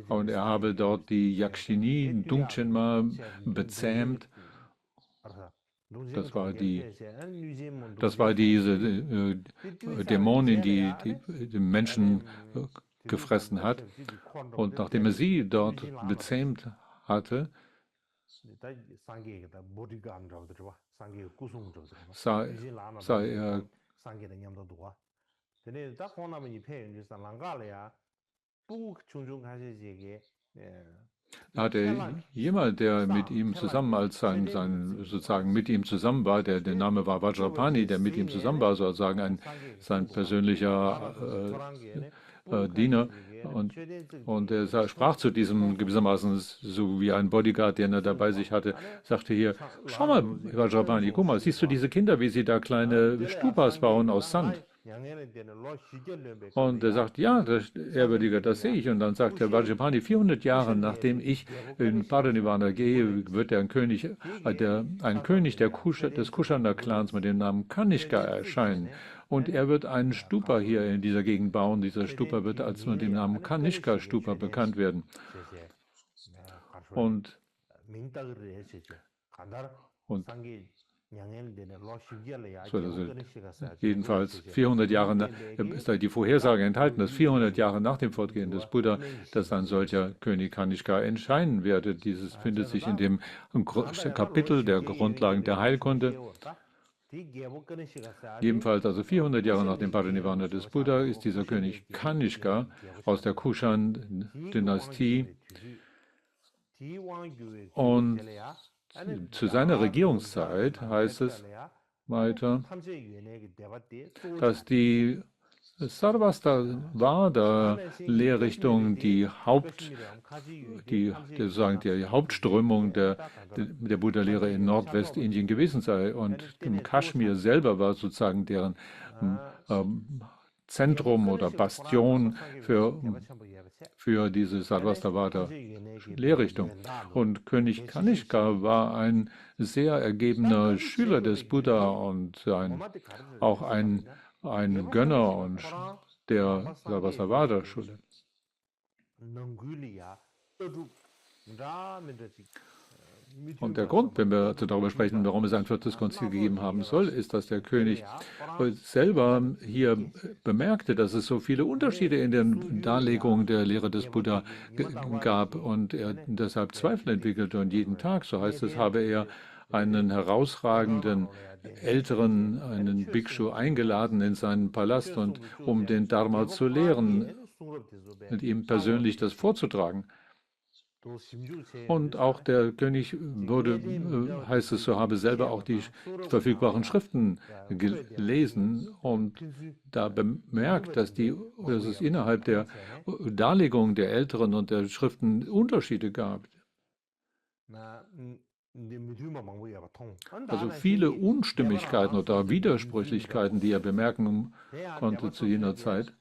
und er habe dort die Yakshini Dungchenma bezähmt. Das war diese Dämonin, die Menschen gefressen hat. Und nachdem er sie dort bezähmt hatte, sah er hatte jemand, der mit ihm zusammen sozusagen mit ihm zusammen war, der Name war Vajrapani, der mit ihm zusammen war, sozusagen sein persönlicher Diener, Und, und er sprach zu diesem gewissermaßen so wie ein Bodyguard, den er da bei sich hatte, sagte hier, schau mal, Vajrapani, guck mal, siehst du diese Kinder, wie sie da kleine Stupas bauen aus Sand? Und er sagt, ja, Ehrwürdiger, das sehe ich. Und dann sagt der Vajrapani, 400 Jahre nachdem ich in Parinirvana gehe, wird ein König des Kushana-Clans mit dem Namen Kanishka erscheinen. Und er wird einen Stupa hier in dieser Gegend bauen. Dieser Stupa wird als mit dem Namen Kanishka-Stupa bekannt werden. Und, und so, jedenfalls 400 Jahre ist da die Vorhersage enthalten, dass 400 Jahre nach dem Fortgehen des Buddha, dass ein solcher König Kanishka erscheinen werde. Dieses findet sich in dem Kapitel der Grundlagen der Heilkunde. Jedenfalls also 400 Jahre nach dem Parinirvana des Buddha ist dieser König Kanishka aus der Kushan-Dynastie und zu seiner Regierungszeit heißt es weiter, dass die Sarvastivada-Lehrrichtung die Hauptströmung der Buddha-Lehre in Nordwestindien gewesen sei. Und im Kaschmir selber war sozusagen deren Zentrum oder Bastion für diese Sarvastivada-Lehrrichtung. Und König Kanishka war ein sehr ergebener Schüler des Buddha und auch ein Gönner und der Sarvastivada-Schule. Und der Grund, wenn wir darüber sprechen, warum es ein viertes Konzil gegeben haben soll, ist, dass der König selber hier bemerkte, dass es so viele Unterschiede in der Darlegung der Lehre des Buddha gab und er deshalb Zweifel entwickelte. Und jeden Tag, so heißt es, habe er einen herausragenden einen Bhikshu eingeladen in seinen Palast, und um den Dharma zu lehren und ihm persönlich das vorzutragen. Und auch der König heißt es so, habe selber auch die verfügbaren Schriften gelesen und da bemerkt, dass es innerhalb der Darlegung der Älteren und der Schriften Unterschiede gab. Also viele Unstimmigkeiten oder Widersprüchlichkeiten, die er bemerken konnte zu jener Zeit.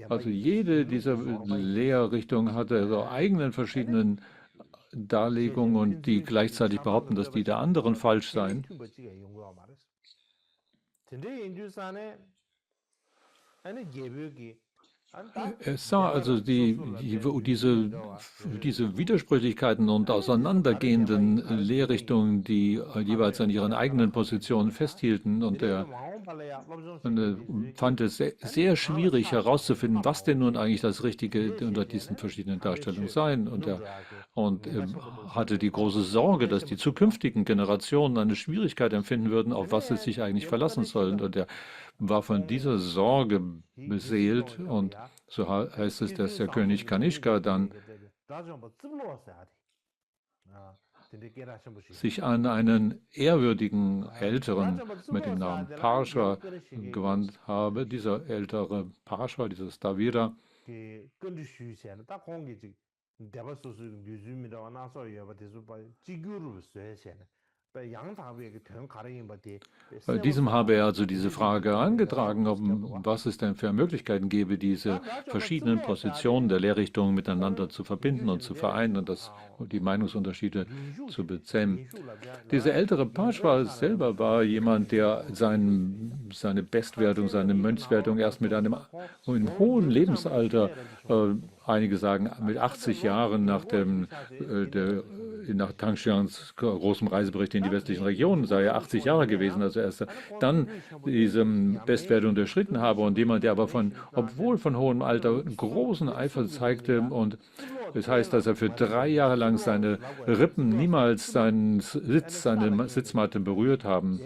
Also jede dieser Lehrrichtungen hatte ihre eigenen verschiedenen Darlegungen und die gleichzeitig behaupten, dass die der anderen falsch seien. Er sah also diese Widersprüchlichkeiten und auseinandergehenden Lehrrichtungen, die jeweils an ihren eigenen Positionen festhielten, und er fand es sehr schwierig herauszufinden, was denn nun eigentlich das Richtige unter diesen verschiedenen Darstellungen sei. Und er hatte die große Sorge, dass die zukünftigen Generationen eine Schwierigkeit empfinden würden, auf was sie sich eigentlich verlassen sollen. Und er war von dieser Sorge beseelt, und so heißt es, dass der König Kanishka dann sich an einen ehrwürdigen Älteren mit dem Namen Parshva gewandt habe. Dieser ältere Parshva, dieser Stavira, diesem habe er also diese Frage angetragen, was es denn für Möglichkeiten gäbe, diese verschiedenen Positionen der Lehrrichtungen miteinander zu verbinden und zu vereinen und die Meinungsunterschiede zu bezähmen. Dieser ältere Parshva selber war jemand, der seine Bestwertung, seine Mönchswertung erst mit einem hohen Lebensalter, einige sagen mit 80 Jahren nach Tangxiangs großem Reisebericht in die westlichen Regionen, sei er 80 Jahre gewesen, also erst dann diese Bestwertung durchschritten habe, und jemand, der aber obwohl von hohem Alter, großen Eifer zeigte, und das heißt, dass er für 3 Jahre lang seine Rippen niemals seine Sitzmatte berührt haben.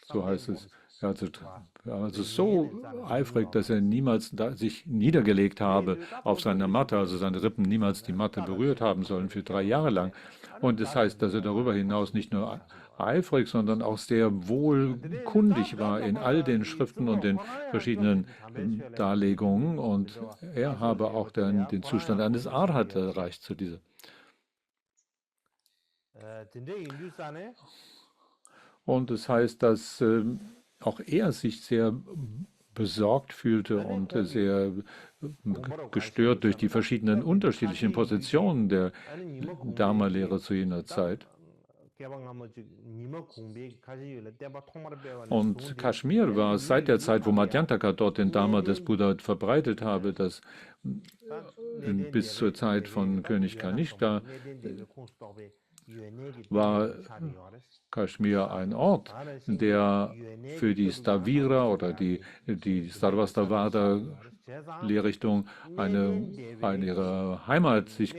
So heißt es. also so eifrig, dass er niemals sich niedergelegt habe auf seiner Matte, also seine Rippen niemals die Matte berührt haben sollen für 3 Jahre lang. Und das heißt, dass er darüber hinaus nicht nur eifrig, sondern auch sehr wohlkundig war in all den Schriften und den verschiedenen Darlegungen. Und er habe auch den Zustand eines Arhat erreicht zu dieser. Und das heißt, dass auch er sich sehr besorgt fühlte und sehr gestört durch die verschiedenen unterschiedlichen Positionen der Dharma-Lehre zu jener Zeit. Und Kaschmir war seit der Zeit, wo Madhyantaka dort den Dharma des Buddha verbreitet habe, dass bis zur Zeit von König Kanishka war Kaschmir ein Ort, der für die Stavira oder die Sarvastivada-Lehrrichtung ihre Heimat sich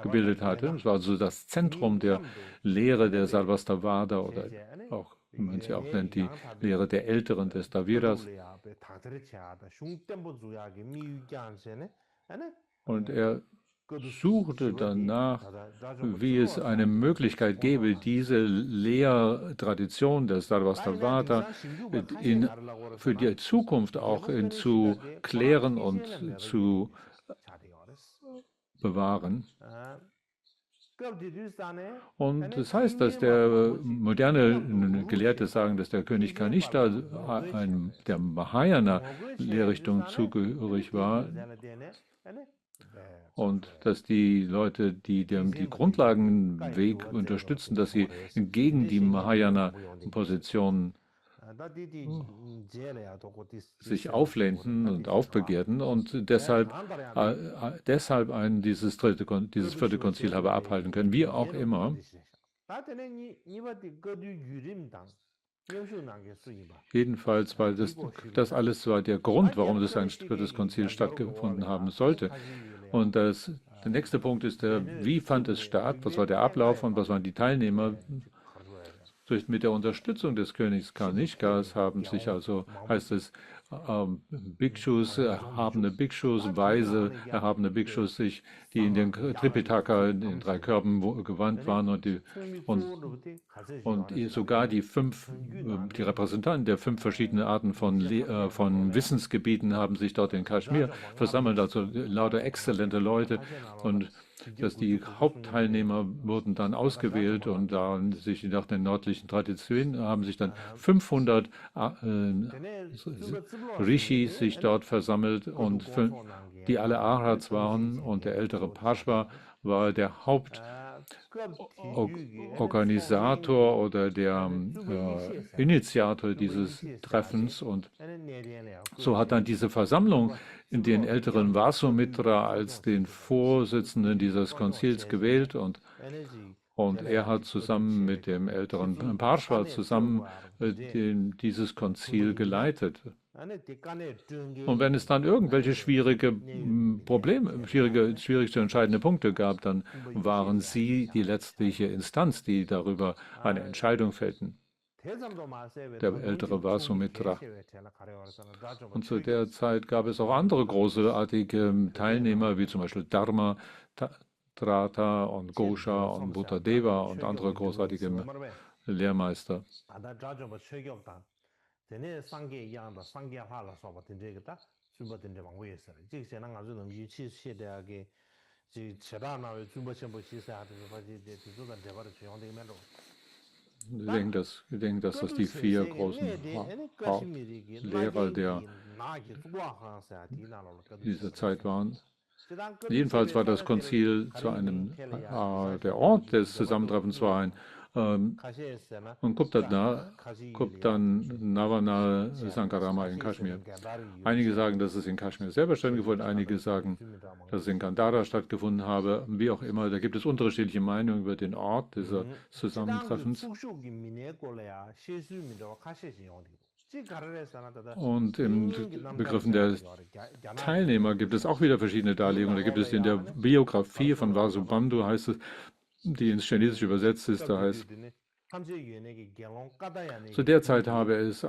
gebildet hatte. Es war also das Zentrum der Lehre der Sarvastivada oder auch, wie man sie auch nennt, die Lehre der Älteren des Staviras. Und er suchte danach, wie es eine Möglichkeit gäbe, diese Lehrtradition der Sarvastivada für die Zukunft auch zu klären und zu bewahren. Und das heißt, dass der moderne Gelehrte sagen, dass der König Kanishka der Mahayana-Lehrrichtung zugehörig war. Und dass die Leute, die die Grundlagenweg unterstützen, dass sie gegen die Mahayana-Position sich auflehnten und aufbegehrten und deshalb dieses vierte Konzil habe abhalten können, wie auch immer. Jedenfalls war das alles war der Grund, warum das ein viertes Konzil stattgefunden haben sollte. Und der nächste Punkt ist wie fand es statt, was war der Ablauf und was waren die Teilnehmer? Mit der Unterstützung des Königs Kanishkas haben sich also, heißt es, Bhikshus, erhabene Bhikshus, weise, erhabene Bhikshus, die in den Tripitaka, in den 3 Körben gewandt waren und sogar die Repräsentanten der 5 verschiedenen Arten von Wissensgebieten haben sich dort in Kaschmir versammelt, also lauter exzellente Leute und dass die Hauptteilnehmer wurden dann ausgewählt und sich nach den nördlichen Traditionen haben sich dann 500 Rishis sich dort versammelt und die alle Arhats waren und der ältere Pashwa war der Hauptorganisator oder der Initiator dieses Treffens und so hat dann diese Versammlung den älteren Vasumitra als den Vorsitzenden dieses Konzils gewählt und er hat zusammen mit dem älteren Parshva zusammen dieses Konzil geleitet. Und wenn es dann irgendwelche schwierig zu entscheidende Punkte gab, dann waren sie die letztliche Instanz, die darüber eine Entscheidung fällten. Der ältere Vasumitra. Und zu der Zeit gab es auch andere großartige Teilnehmer, wie zum Beispiel Dharma, Trata und Gosha und Buddhadeva und andere großartige Lehrmeister. Ich denke, dass das die 4 großen Lehrer dieser Zeit waren. Jedenfalls war das Konzil der Ort des Zusammentreffens war ein Guptan Navana Sankarama in Kaschmir. Einige sagen, dass es in Kaschmir selber stattgefunden hat, einige sagen, dass es in Gandhara stattgefunden habe. Wie auch immer, da gibt es unterschiedliche Meinungen über den Ort dieses Zusammentreffens. Und in Begriffen der Teilnehmer gibt es auch wieder verschiedene Darlegungen. Da gibt es in der Biografie von Vasubandhu, heißt es, die ins Chinesische übersetzt ist, da heißt, Zu der Zeit habe es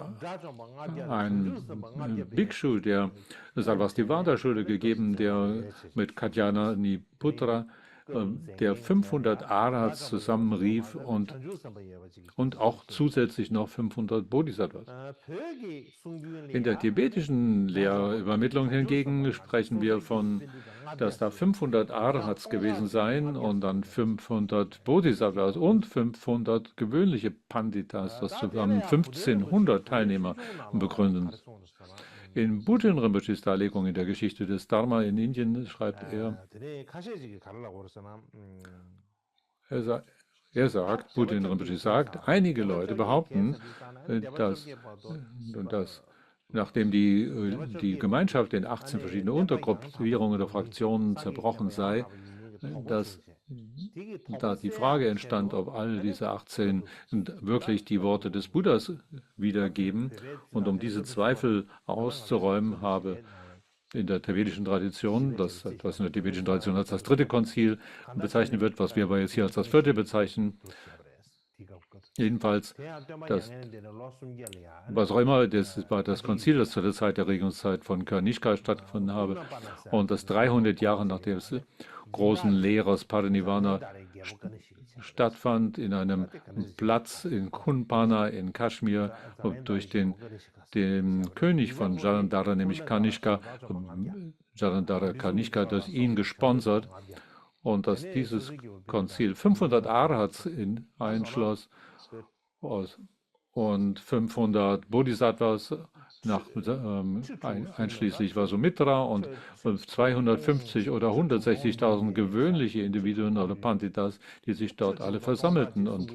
einen Bhikshu, der Sarvastivada-Schule gegeben, der mit Katyana Niputra, der 500 Arhats zusammenrief und auch zusätzlich noch 500 Bodhisattvas. In der tibetischen Lehrübermittlung hingegen sprechen wir von, dass da 500 Arhats gewesen seien und dann 500 Bodhisattvas und 500 gewöhnliche Panditas, das zusammen 1500 Teilnehmer begründen. In Bhutan Rinpoches Darlegung in der Geschichte des Dharma in Indien schreibt er sagt, Bhutan Rinpoche sagt, einige Leute behaupten, dass nachdem die Gemeinschaft in 18 verschiedene Untergruppierungen oder Fraktionen zerbrochen sei, dass da die Frage entstand, ob alle diese 18 wirklich die Worte des Buddhas wiedergeben. Und um diese Zweifel auszuräumen, habe in der tibetischen Tradition, was in der tibetischen Tradition als das dritte Konzil bezeichnet wird, was wir aber jetzt hier als das vierte bezeichnen, jedenfalls, was auch immer, das war das Konzil, das zu der Zeit der Regierungszeit von Kanishka stattgefunden habe und das 300 Jahre nach des großen Lehrers Parinirvana stattfand in einem Platz in Kunpana in Kaschmir durch den König von Jalandhara, nämlich Kanishka, Jalandhara Kanishka, das ihn gesponsert und dass dieses Konzil 500 Arhats einschloss und 500 Bodhisattvas einschließlich Vasumitra und 250 oder 160.000 gewöhnliche Individuen oder Panditas, die sich dort alle versammelten. Und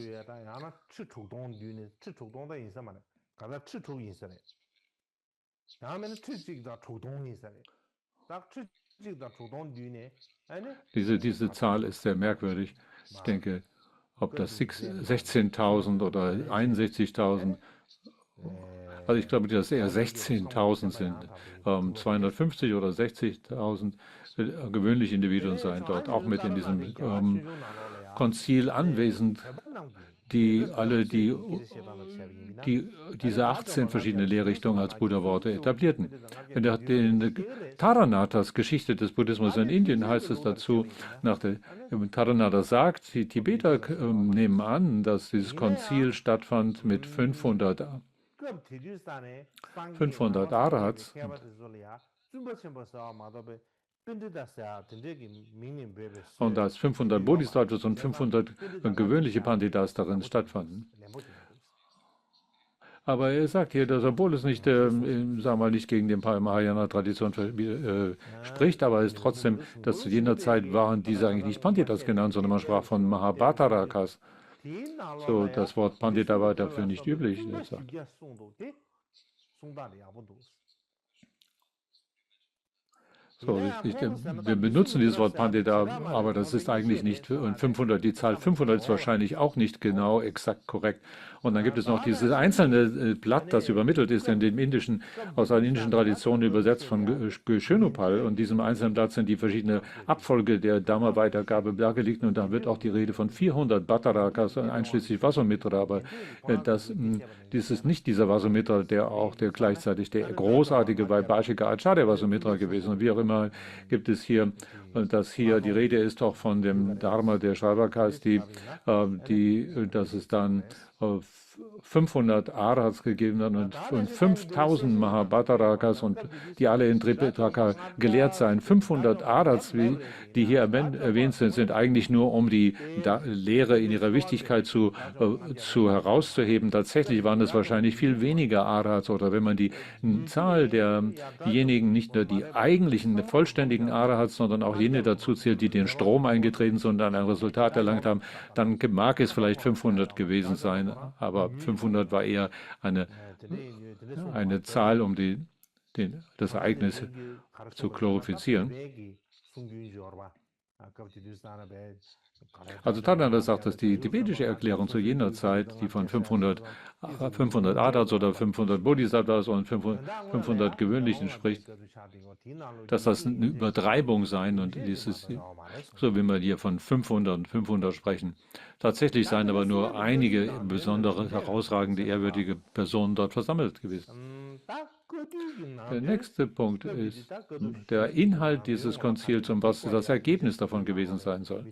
diese Zahl ist sehr merkwürdig. Ich denke, ob das 16.000 oder 61.000, also ich glaube, dass eher 16.000 sind, 250 oder 60.000 gewöhnliche Individuen seien dort auch mit in diesem Konzil anwesend, die alle diese 18 verschiedene Lehrrichtungen als Buddha-Worte etablierten. In der Taranathas Geschichte des Buddhismus in Indien heißt es dazu, Taranatha sagt, die Tibeter nehmen an, dass dieses Konzil stattfand mit 500 Arhats. Und dass 500 Bodhisattvas und 500 gewöhnliche Panditas darin stattfanden. Aber er sagt hier, dass obwohl es nicht, sagen wir mal, nicht gegen die Mahayana-Tradition spricht, aber es ist trotzdem, dass zu jener Zeit waren diese eigentlich nicht Panditas genannt, sondern man sprach von Mahabhatarakas. So, das Wort Pandita war dafür nicht üblich. So, wir benutzen dieses Wort Pandita, aber das ist eigentlich nicht 500. Die Zahl 500 ist wahrscheinlich auch nicht genau exakt korrekt. Und dann gibt es noch dieses einzelne Blatt, das übermittelt ist in dem aus einer indischen Tradition übersetzt von Schönupal. Und diesem einzelnen Blatt sind die verschiedene Abfolge der Dhamma-Weitergabe dargelegt. Und da wird auch die Rede von 400 Bhattarakas, einschließlich Vasumitra. Aber dies ist nicht dieser Vasumitra, der gleichzeitig der großartige Vaibhashika Acharya Vasumitra gewesen. Und wie auch immer gibt es hier, dass hier die Rede ist auch von dem Dharma der Shravakas, dass es dann 500 Arhats gegeben hat und 5000 Mahabhattarakas und die alle in Tripitaka gelehrt seien. 500 Arhats, die hier erwähnt sind, sind eigentlich nur, um die Lehre in ihrer Wichtigkeit zu herauszuheben. Tatsächlich waren es wahrscheinlich viel weniger Arhats oder wenn man die Zahl derjenigen, nicht nur die eigentlichen, vollständigen Arhats, sondern auch jene dazu zählt, die den Strom eingetreten sind und dann ein Resultat erlangt haben, dann mag es vielleicht 500 gewesen sein, aber 500 war eher eine Zahl, um das Ereignis zu glorifizieren. Also Tanada sagt, dass die tibetische Erklärung zu jener Zeit, die von 500 Adats oder 500 Bodhisattvas und 500 gewöhnlichen spricht, dass das eine Übertreibung sein und dieses, so wie wir hier von 500 sprechen. Tatsächlich seien aber nur einige besondere, herausragende, ehrwürdige Personen dort versammelt gewesen. Der nächste Punkt ist der Inhalt dieses Konzils und was das Ergebnis davon gewesen sein soll.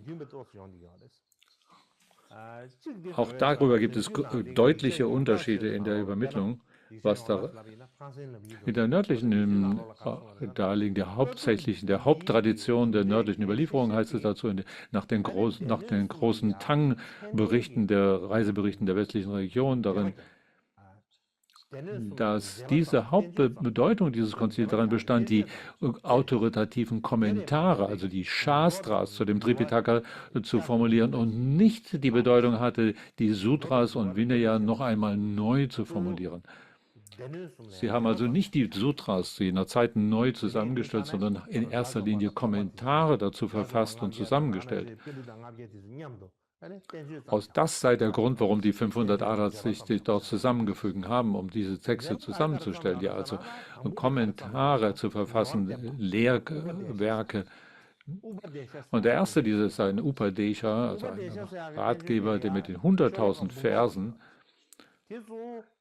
Auch darüber gibt es deutliche Unterschiede in der Übermittlung, was da in der nördlichen Darlegen der Haupttradition der nördlichen Überlieferung heißt es dazu, nach den großen Tang-Berichten, der Reiseberichten der westlichen Region, darin, dass diese Hauptbedeutung dieses Konzils darin bestand, die autoritativen Kommentare, also die Shastras zu dem Tripitaka zu formulieren und nicht die Bedeutung hatte, die Sutras und Vinaya noch einmal neu zu formulieren. Sie haben also nicht die Sutras zu jener Zeit neu zusammengestellt, sondern in erster Linie Kommentare dazu verfasst und zusammengestellt. Das sei der Grund, warum die 500 Adats sich dort zusammengefügt haben, um diese Texte zusammenzustellen, ja, also Kommentare zu verfassen, Lehrwerke. Und der erste dieses ist ein Upadesha, also ein Ratgeber, der mit den 100.000 Versen.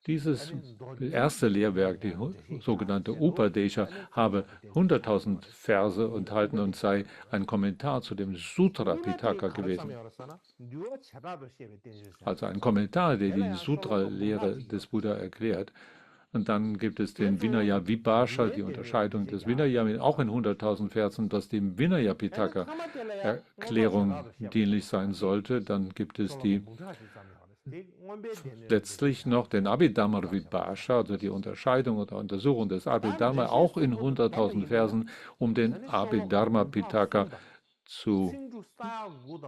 Dieses erste Lehrwerk, die sogenannte Upadesha, habe 100.000 Verse enthalten und sei ein Kommentar zu dem Sutra Pitaka gewesen. Also ein Kommentar, der die Sutra-Lehre des Buddha erklärt. Und dann gibt es den Vinaya Vibhasha, die Unterscheidung des Vinaya, auch in 100.000 Versen, das dem Vinaya Pitaka Erklärung dienlich sein sollte. Dann gibt es letztlich noch den Abhidharma Vibhasha, also die Unterscheidung oder Untersuchung des Abhidharma, auch in 100.000 Versen, um den Abhidharma Pitaka zu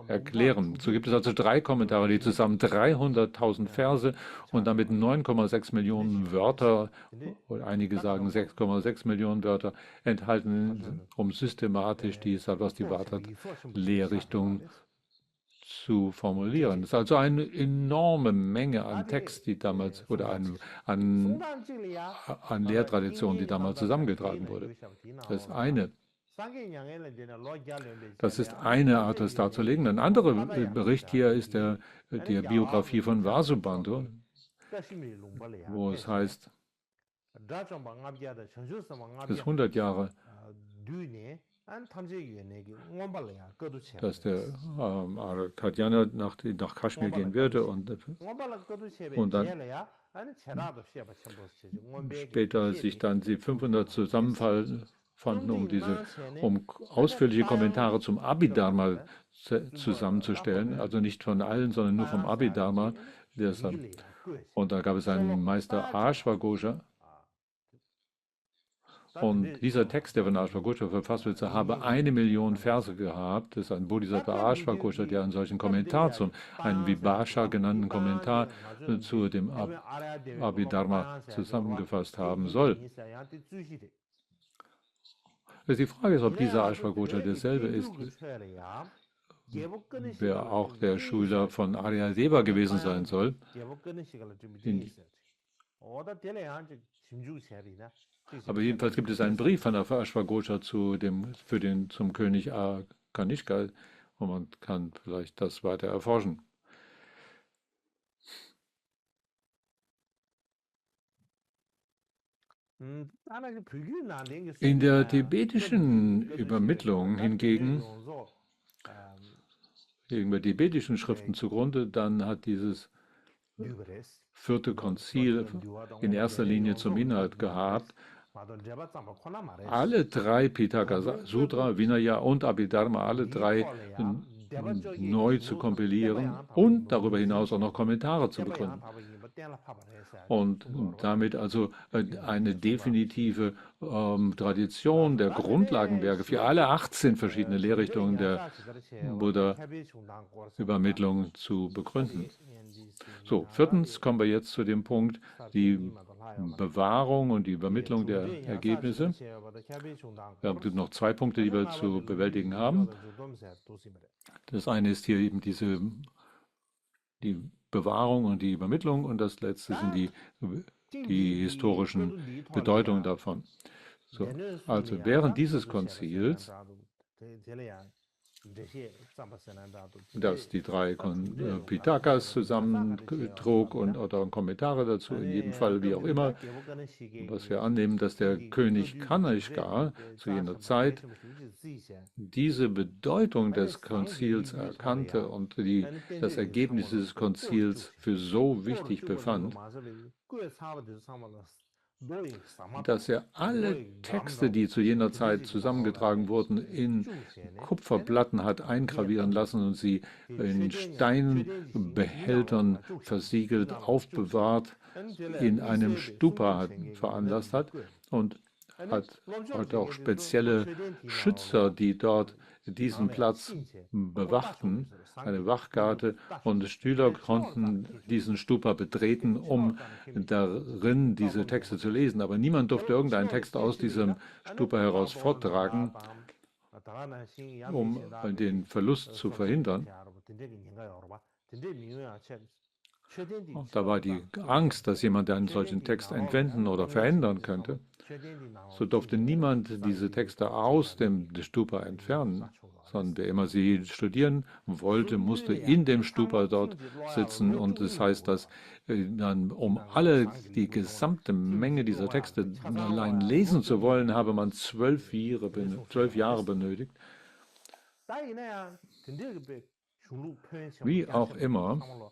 erklären. So gibt es also 3 Kommentare, die zusammen 300.000 Verse und damit 9,6 Millionen Wörter, oder einige sagen 6,6 Millionen Wörter, enthalten, um systematisch die Sarvastivada-Lehrrichtung zu formulieren. Das ist also eine enorme Menge an Text, die damals, oder an Lehrtradition, die damals zusammengetragen wurde. Das ist eine Art, das darzulegen. Ein anderer Bericht hier ist der Biografie von Vasubandhu, wo es heißt, bis 100 Jahre, dass der Katyana nach Kaschmir gehen würde und dann später sich dann die 500 zusammenfallen fanden, um ausführliche Kommentare zum Abhidharma zusammenzustellen, also nicht von allen, sondern nur vom Abhidharma. Und da gab es einen Meister Ashwagosha. Und dieser Text, der von Ashwagosha verfasst wird, habe 1 Million Verse gehabt. Das ist ein Bodhisattva Ashwagosha, der einen solchen Kommentar einen Vibhasha genannten Kommentar zu dem Abhidharma zusammengefasst haben soll. Die Frage ist, ob dieser Ashwagosha derselbe ist, wer auch der Schüler von Aryadeva gewesen sein soll. Aber jedenfalls gibt es einen Brief von Ashwagosha zum König Kanishka, und man kann vielleicht das weiter erforschen. In der tibetischen Übermittlung hingegen, legen wir tibetischen Schriften zugrunde, dann hat dieses 4. Konzil in erster Linie zum Inhalt gehabt, alle 3 Pitaka Sutra, Vinaya und Abhidharma, alle 3 neu zu kompilieren und darüber hinaus auch noch Kommentare zu begründen. Und damit also eine definitive Tradition der Grundlagenwerke für alle 18 verschiedene Lehrrichtungen der Buddha-Übermittlung zu begründen. So, viertens kommen wir jetzt zu dem Punkt, die Bewahrung und die Übermittlung der Ergebnisse. Es gibt noch zwei Punkte, die wir zu bewältigen haben. Das eine ist hier eben die Bewahrung und die Übermittlung und das letzte sind die historischen Bedeutungen davon. So, also während dieses Konzils, das die drei Pithakas zusammentrug oder Kommentare dazu, in jedem Fall wie auch immer, was wir annehmen, dass der König Kanishka zu jener Zeit diese Bedeutung des Konzils erkannte und das Ergebnis des Konzils für so wichtig befand, dass er alle Texte, die zu jener Zeit zusammengetragen wurden, in Kupferplatten hat eingravieren lassen und sie in Steinbehältern versiegelt, aufbewahrt, in einem Stupa veranlasst hat und hat auch spezielle Schützer, die dort diesen Platz bewachten, eine Wachgarde, und Schüler konnten diesen Stupa betreten, um darin diese Texte zu lesen. Aber niemand durfte irgendeinen Text aus diesem Stupa heraus vortragen, um den Verlust zu verhindern. Und da war die Angst, dass jemand einen solchen Text entwenden oder verändern könnte. So durfte niemand diese Texte aus dem Stupa entfernen, sondern wer immer sie studieren wollte, musste in dem Stupa dort sitzen. Und das heißt, dass dann, um die gesamte Menge dieser Texte allein lesen zu wollen, habe man 12 Jahre benötigt. Wie auch immer,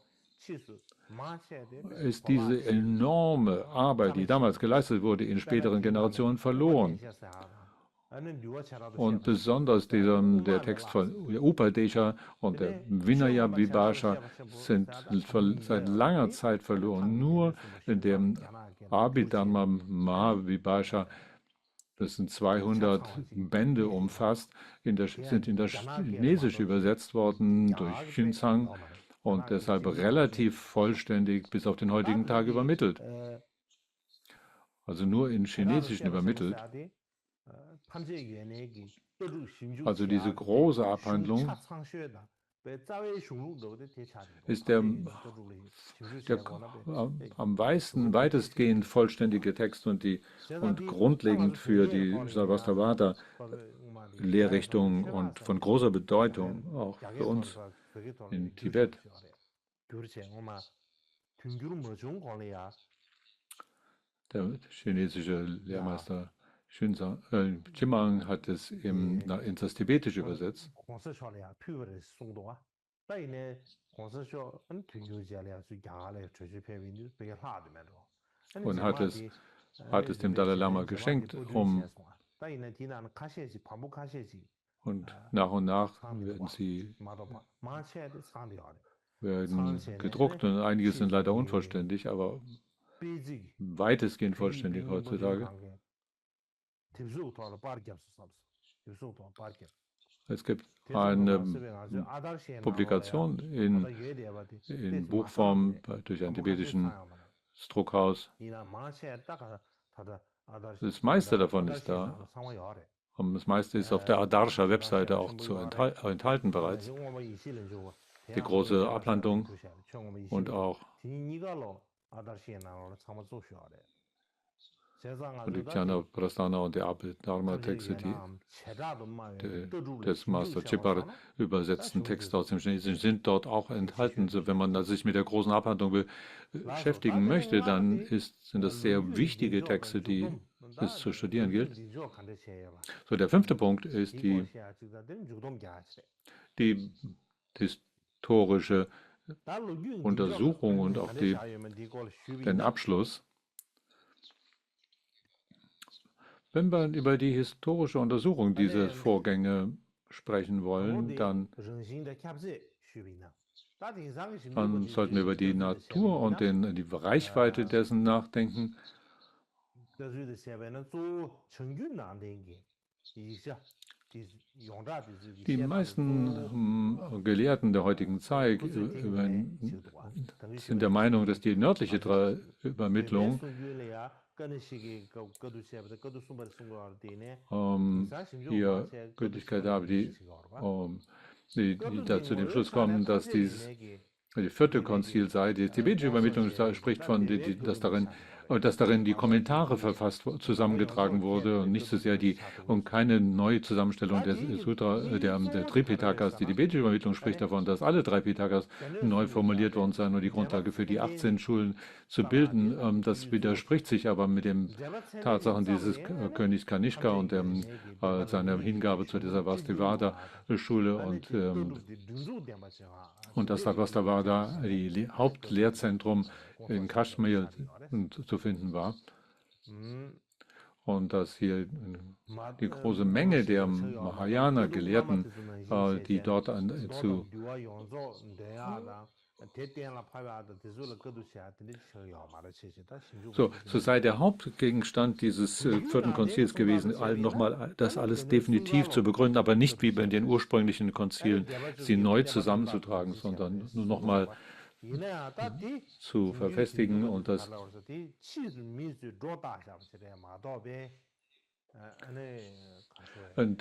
ist diese enorme Arbeit, die damals geleistet wurde, in späteren Generationen verloren. Und besonders der Text von Upadesha und der Vinaya Vibhasha sind seit langer Zeit verloren. Nur in dem Abhidharma Mahavibhasha, das sind 200 Bände umfasst, sind in das Chinesische übersetzt worden durch Xunzang und deshalb relativ vollständig bis auf den heutigen Tag übermittelt. Also nur in Chinesischen übermittelt. Also diese große Abhandlung ist der am weitestgehend vollständige Text und grundlegend für die Sarvastivada-Lehrrichtung und von großer Bedeutung auch für uns in Tibet. Der chinesische Lehrmeister Chimang hat es ins das Tibetische übersetzt und hat es dem Dalai Lama geschenkt, und nach werden gedruckt und einige sind leider unvollständig, aber weitestgehend vollständig heutzutage. Es gibt eine Publikation in Buchform durch ein tibetischen Druckhaus. Das meiste davon ist da. Und das meiste ist auf der Adarsha-Webseite auch enthalten bereits. Die große Abhandlung und auch die Jnana Prasthana und die Abhidharma-Texte, des Master Chipar übersetzten Texte aus dem Chinesischen sind dort auch enthalten. So, wenn man sich mit der großen Abhandlung beschäftigen möchte, dann sind das sehr wichtige Texte, die es zu studieren gilt. So, der 5. Punkt ist die historische Untersuchung und auch den Abschluss. Wenn wir über die historische Untersuchung dieser Vorgänge sprechen wollen, dann sollten wir über die Natur und die Reichweite dessen nachdenken. Die meisten Gelehrten der heutigen Zeit sind der Meinung, dass die nördliche Übermittlung hier Gültigkeit habe, die da zu dem Schluss kommen, dass die vierte Konzil sei. Die tibetische Übermittlung spricht von, dass darin die Kommentare zusammengetragen wurde und nicht so sehr und keine neue Zusammenstellung der Sutra, der Tripitakas. Die tibetische Übermittlung spricht davon, dass alle drei Pitakas neu formuliert worden seien und die Grundlage für die 18 Schulen zu bilden. Das widerspricht sich aber mit den Tatsachen dieses Königs Kanishka und seiner Hingabe zu dieser Vastivada-Schule und das Vastivada, die Hauptlehrzentrum in Kaschmir zu finden war. Und dass hier die große Menge der Mahayana-Gelehrten, die dort so sei der Hauptgegenstand dieses vierten Konzils gewesen, nochmal das alles definitiv zu begründen, aber nicht wie bei den ursprünglichen Konzilen, sie neu zusammenzutragen, sondern nur nochmal zu verfestigen und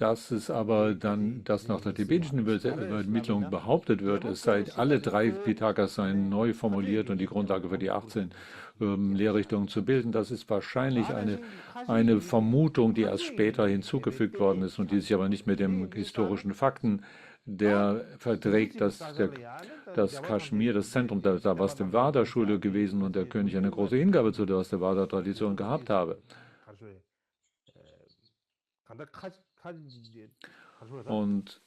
das ist aber dann, dass nach der tibetischen Übermittlung behauptet wird, es sei alle drei Pitakas seien neu formuliert und die Grundlage für die 18 Lehrrichtungen zu bilden. Das ist wahrscheinlich eine Vermutung, die erst später hinzugefügt worden ist und die sich aber nicht mit den historischen Fakten der verträgt, dass Kaschmir das Zentrum der Vastivada-Schule gewesen und der König eine große Hingabe zu der Vastivada-Tradition gehabt habe. Und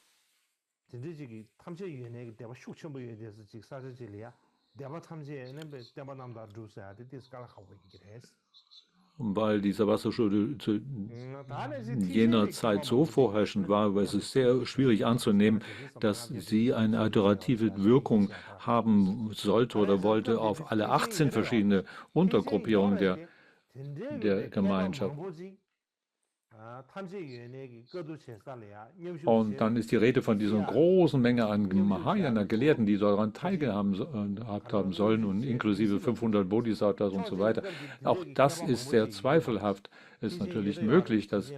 weil die Savasana-Schule zu jener Zeit so vorherrschend war, weil es ist sehr schwierig anzunehmen, dass sie eine alterative Wirkung haben sollte oder wollte auf alle 18 verschiedene Untergruppierungen der Gemeinschaft. Und dann ist die Rede von dieser großen Menge an Mahayana-Gelehrten, die daran teilgehabt haben sollen, und inklusive 500 Bodhisattvas und so weiter. Auch das ist sehr zweifelhaft. Es ist natürlich möglich, dass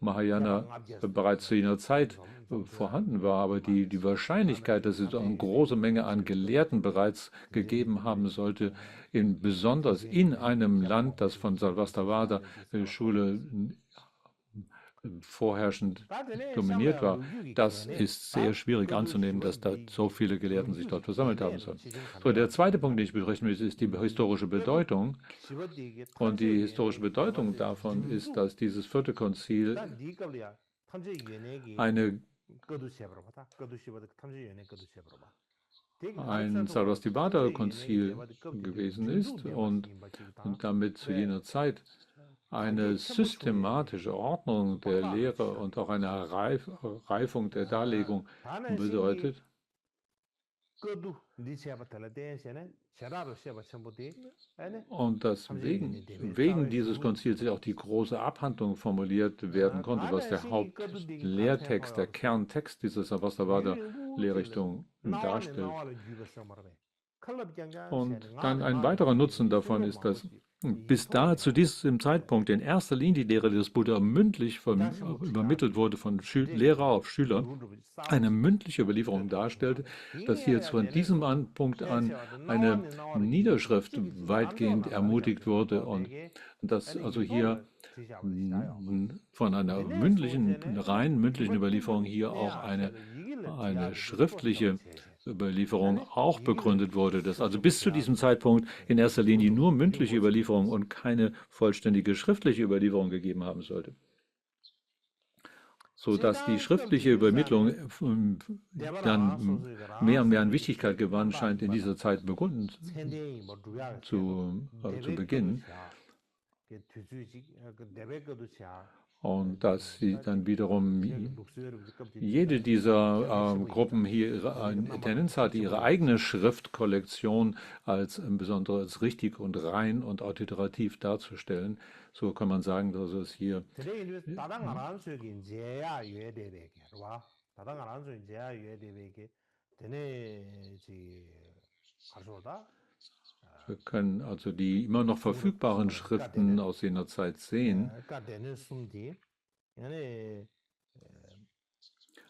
Mahayana bereits zu jener Zeit vorhanden war, aber die Wahrscheinlichkeit, dass es eine große Menge an Gelehrten bereits gegeben haben sollte, besonders in einem Land, das von Sarvastivada-Schule vorherrschend dominiert war, das ist sehr schwierig anzunehmen, dass da so viele Gelehrten sich dort versammelt haben sollen. So, der zweite Punkt, den ich besprechen möchte, ist die historische Bedeutung. Und die historische Bedeutung davon ist, dass dieses vierte Konzil ein Sarvastivada-Konzil gewesen ist und damit zu jener Zeit eine systematische Ordnung der Lehre und auch eine Reifung der Darlegung bedeutet. Und dass wegen dieses Konzils auch die große Abhandlung formuliert werden konnte, was der Hauptlehrtext, der Kerntext dieser Sarvastivada-Lehrrichtung darstellt. Und dann ein weiterer Nutzen davon ist, dass bis da zu diesem Zeitpunkt in erster Linie die Lehre des Buddha mündlich übermittelt wurde von Lehrer auf Schüler, eine mündliche Überlieferung darstellte, dass hier von diesem Punkt an eine Niederschrift weitgehend ermutigt wurde und dass also hier von einer rein mündlichen Überlieferung hier auch eine schriftliche Überlieferung auch begründet wurde, dass also bis zu diesem Zeitpunkt in erster Linie nur mündliche Überlieferung und keine vollständige schriftliche Überlieferung gegeben haben sollte. Sodass die schriftliche Übermittlung dann mehr und mehr an Wichtigkeit gewann, scheint in dieser Zeit zu beginnen. Und dass sie dann wiederum jede dieser Gruppen hier eine Tendenz hat, ihre eigene Schriftkollektion als besonders richtig und rein und autoritativ darzustellen. So kann man sagen, dass es hier wir können also die immer noch verfügbaren Schriften aus jener Zeit sehen,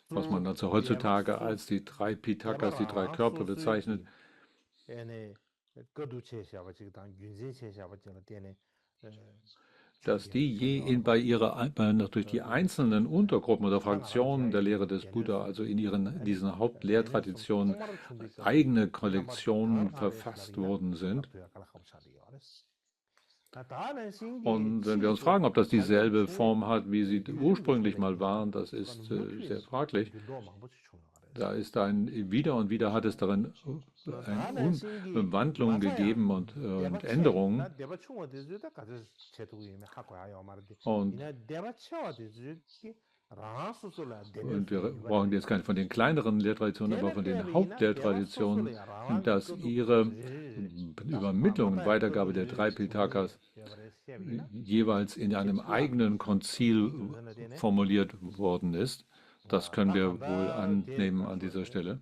was man also heutzutage als die drei Pitakas, die drei Körper bezeichnet. Dass die bei durch die einzelnen Untergruppen oder Fraktionen der Lehre des Buddha, also in diesen Hauptlehrtraditionen, eigene Kollektionen verfasst worden sind. Und wenn wir uns fragen, ob das dieselbe Form hat, wie sie ursprünglich mal waren, das ist sehr fraglich. Da ist wieder und wieder hat es darin Wandlungen gegeben und Änderungen. Und wir brauchen jetzt keine von den kleineren Lehrtraditionen, aber von den Hauptlehrtraditionen, dass ihre Übermittlung und Weitergabe der drei Pitakas jeweils in einem eigenen Konzil formuliert worden ist. Das können wir wohl annehmen an dieser Stelle,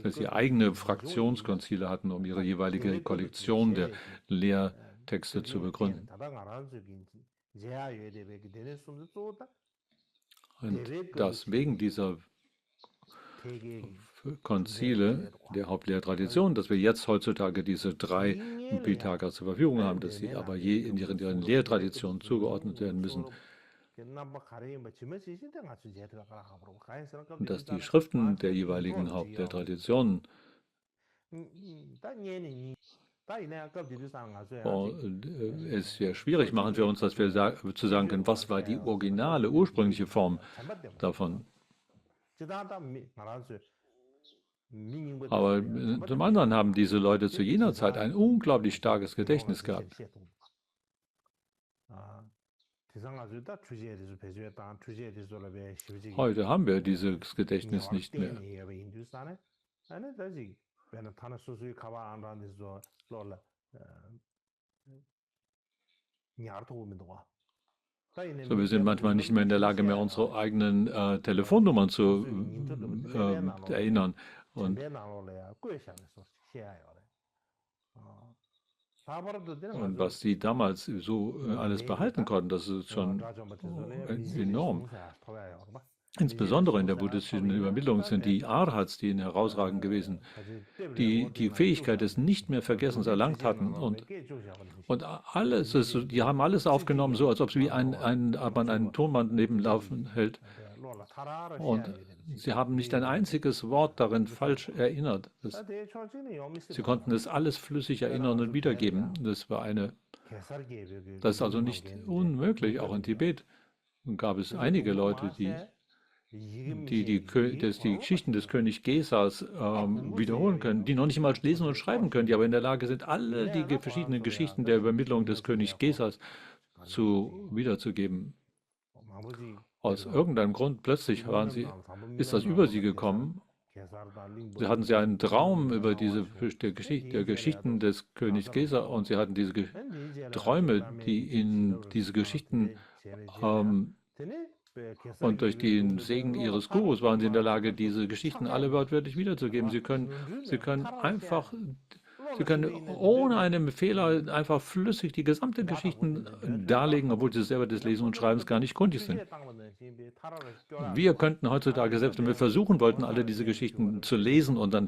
dass sie eigene Fraktionskonzile hatten, um ihre jeweilige Kollektion der Lehrtexte zu begründen. Und dass wegen dieser Konzile der Hauptlehrtradition, dass wir jetzt heutzutage diese drei Pitaka zur Verfügung haben, dass sie aber je in ihren Lehrtraditionen zugeordnet werden müssen. Und dass die Schriften der jeweiligen Hauptlehrtraditionen es sehr schwierig machen für uns, dass wir zu sagen können, was war die originale, ursprüngliche Form davon. Aber zum anderen haben diese Leute zu jener Zeit ein unglaublich starkes Gedächtnis gehabt. Heute haben wir dieses Gedächtnis nicht mehr. So, wir sind manchmal nicht mehr in der Lage, mehr unsere eigenen Telefonnummern zu erinnern. Und was sie damals so alles behalten konnten, das ist schon enorm. Insbesondere in der buddhistischen Übermittlung sind die Arhats, die herausragend gewesen, die Fähigkeit des Nicht-mehr-Vergessens erlangt hatten und alles, die haben alles aufgenommen, so als ob sie man einen Tonband nebenlaufen hält. Und sie haben nicht ein einziges Wort darin falsch erinnert. Sie konnten es alles flüssig erinnern und wiedergeben. Das ist also nicht unmöglich. Auch in Tibet gab es einige Leute, die Geschichten des König Gesas wiederholen können, die noch nicht mal lesen und schreiben können, die aber in der Lage sind, alle die verschiedenen Geschichten der Übermittlung des Königs Gesas wiederzugeben. Aus irgendeinem Grund plötzlich ist das über sie gekommen. Sie hatten einen Traum über der Geschichten des Königs Gesa und sie hatten diese Träume, die in diese Geschichten und durch den Segen ihres Gurus waren sie in der Lage, diese Geschichten alle wortwörtlich wiederzugeben. Sie können ohne einen Fehler einfach flüssig die gesamte Geschichten darlegen, obwohl sie selber des Lesens und Schreibens gar nicht kundig sind. Wir könnten heutzutage, selbst wenn wir versuchen wollten, alle diese Geschichten zu lesen und dann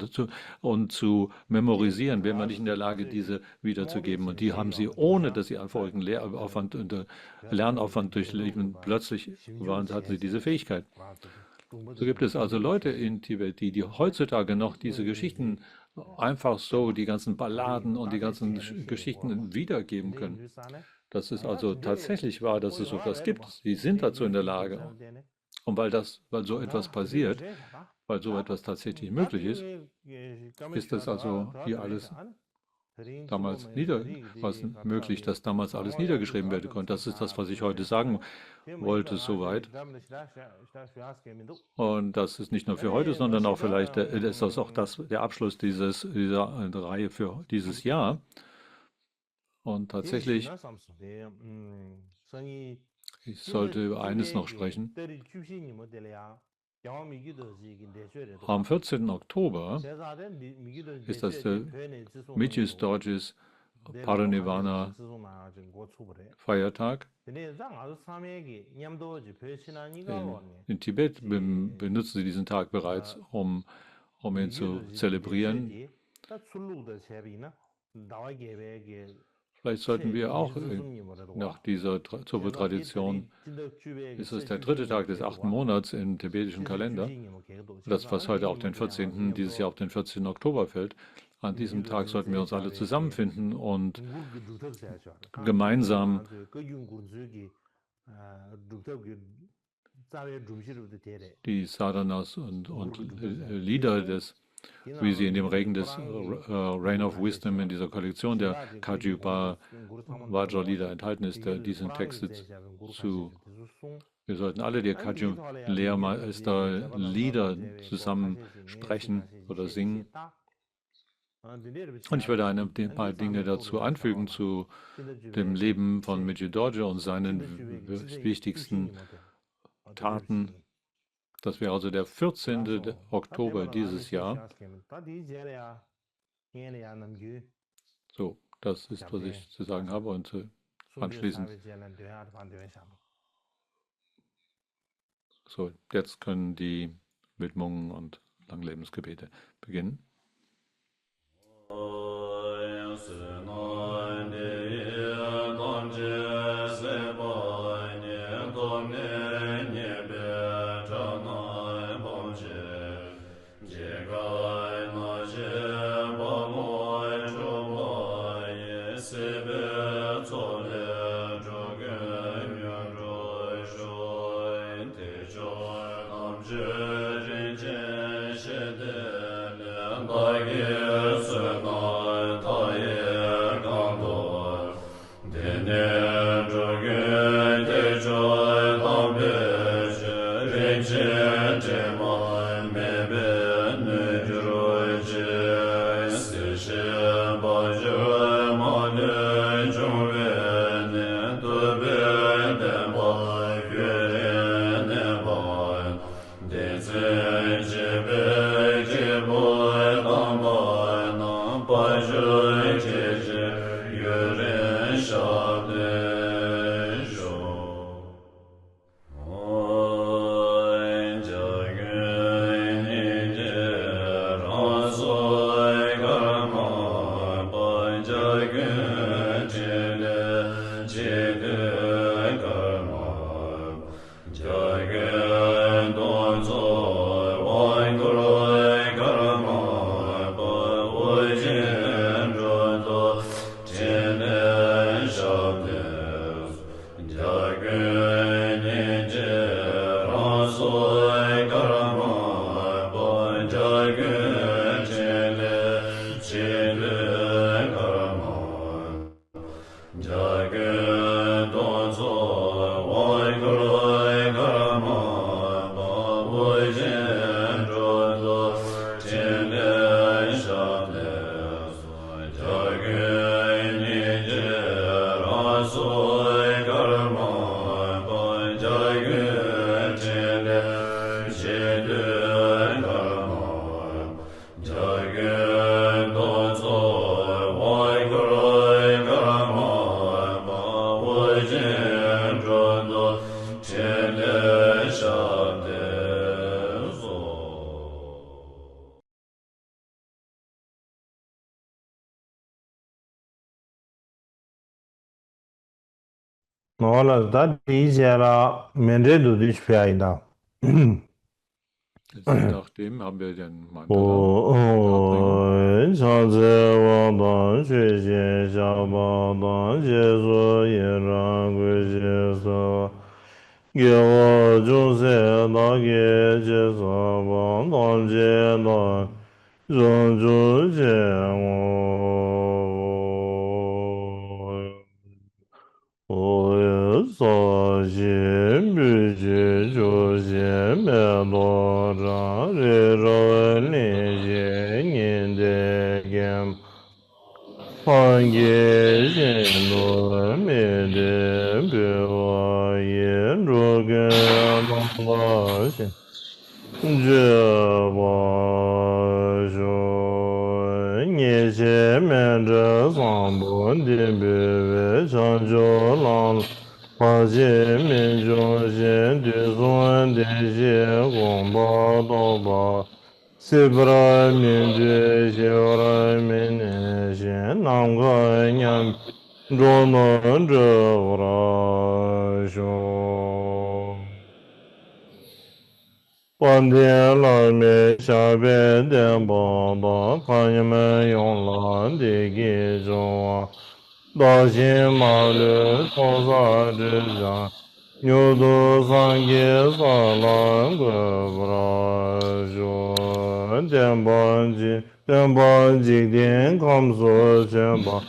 zu memorisieren, wären wir nicht in der Lage, diese wiederzugeben. Und die haben sie, ohne dass sie einen vorigen Lernaufwand durchleben, plötzlich hatten sie diese Fähigkeit. So gibt es also Leute in Tibet, die heutzutage noch diese Geschichten einfach so, die ganzen Balladen und die ganzen Geschichten wiedergeben können. Das ist also tatsächlich wahr, dass es so etwas gibt. Sie sind dazu in der Lage. Und weil so etwas passiert, weil so etwas tatsächlich möglich ist, ist das also hier alles damals war es möglich, dass damals alles niedergeschrieben werden konnte. Das ist das, was ich heute sagen wollte, soweit. Und das ist nicht nur für heute, sondern auch vielleicht ist das auch der Abschluss dieser Reihe für dieses Jahr. Und tatsächlich, ich sollte über eines noch sprechen. Am 14. Oktober ist das der Michis Dorjis Parinirvana Feiertag. In Tibet benutzen sie diesen Tag bereits, um ihn zu zelebrieren. Vielleicht sollten wir auch nach dieser Zobo-Tradition, ist es der dritte Tag des 8. Monats im tibetischen Kalender, das, was heute auf den 14., dieses Jahr auf den 14. Oktober fällt. An diesem Tag sollten wir uns alle zusammenfinden und gemeinsam die Sadhanas und Lieder wie sie in dem Regen des Rain of Wisdom in dieser Kollektion der Kajupa Vajra Lieder enthalten ist, diesen Text wir sollten alle die Kaju Lehrmeister Lieder zusammen sprechen oder singen. Und ich werde ein paar Dinge dazu anfügen zu dem Leben von Meiji Dorje und seinen wichtigsten Taten. Das wäre also der 14. Oktober dieses Jahr. So, das ist, was ich zu sagen habe. Und anschließend. So, jetzt können die Widmungen und Langlebensgebete beginnen. Voilà, da la mende du dich feina. Nachdem haben wir den Mandala. 心不知诸心灭罗刹日若离心因得见幻觉心罗灭的别我因若根罗心这我说你前面这三部的别为长久浪。花间面中线对算的线光宝刀把，西布拉面对小来面内线南开娘，中南这乌拉兄。半天来面下边电报道，看你们用蓝的给中啊。大兴马驴草撒之上，牛犊三结撒兰桂不拉说，电棒机电康索全棒，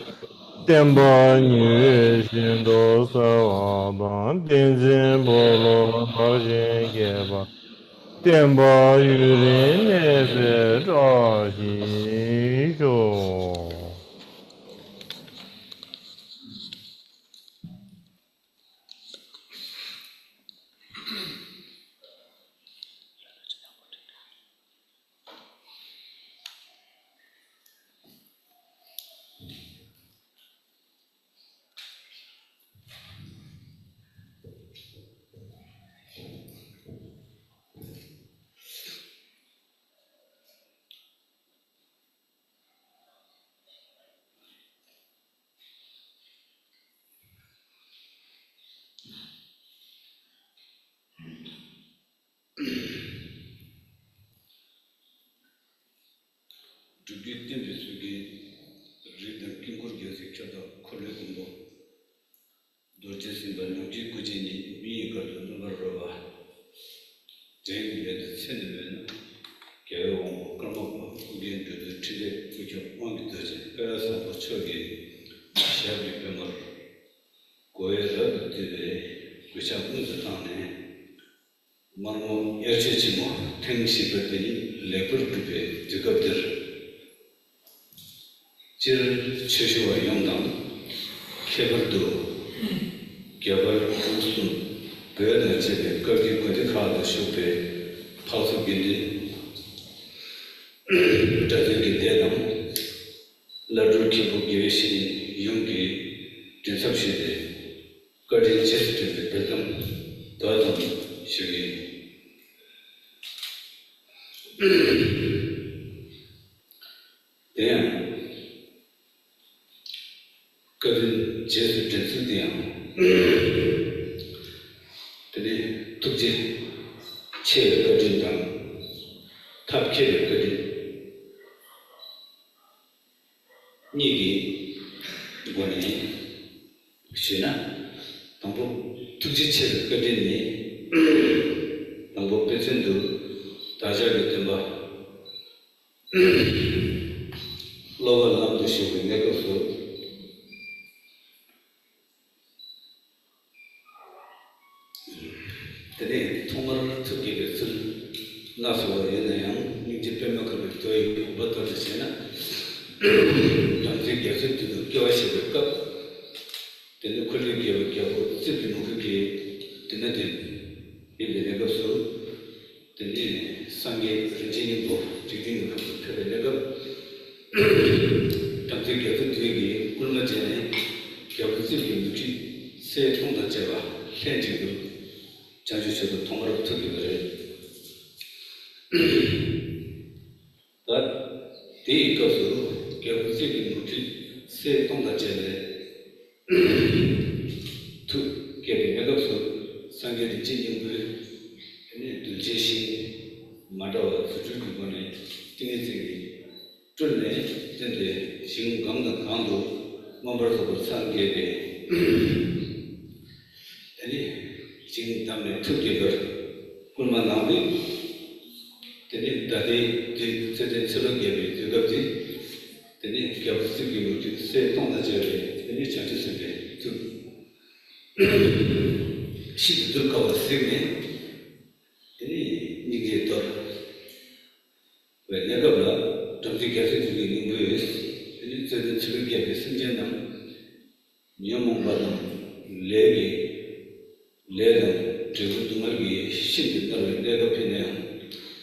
电棒女心都塞瓦棒，电金波罗大兴给棒，电棒与人内别扎心中。 시도 들까봐 쓰네. 이게 또 왜 내가 봐 정치 계속 중인 거예요. 저는 지금 계속 승진은 명목받은 레는 지금 동아리 신도 따로 내가 편해요.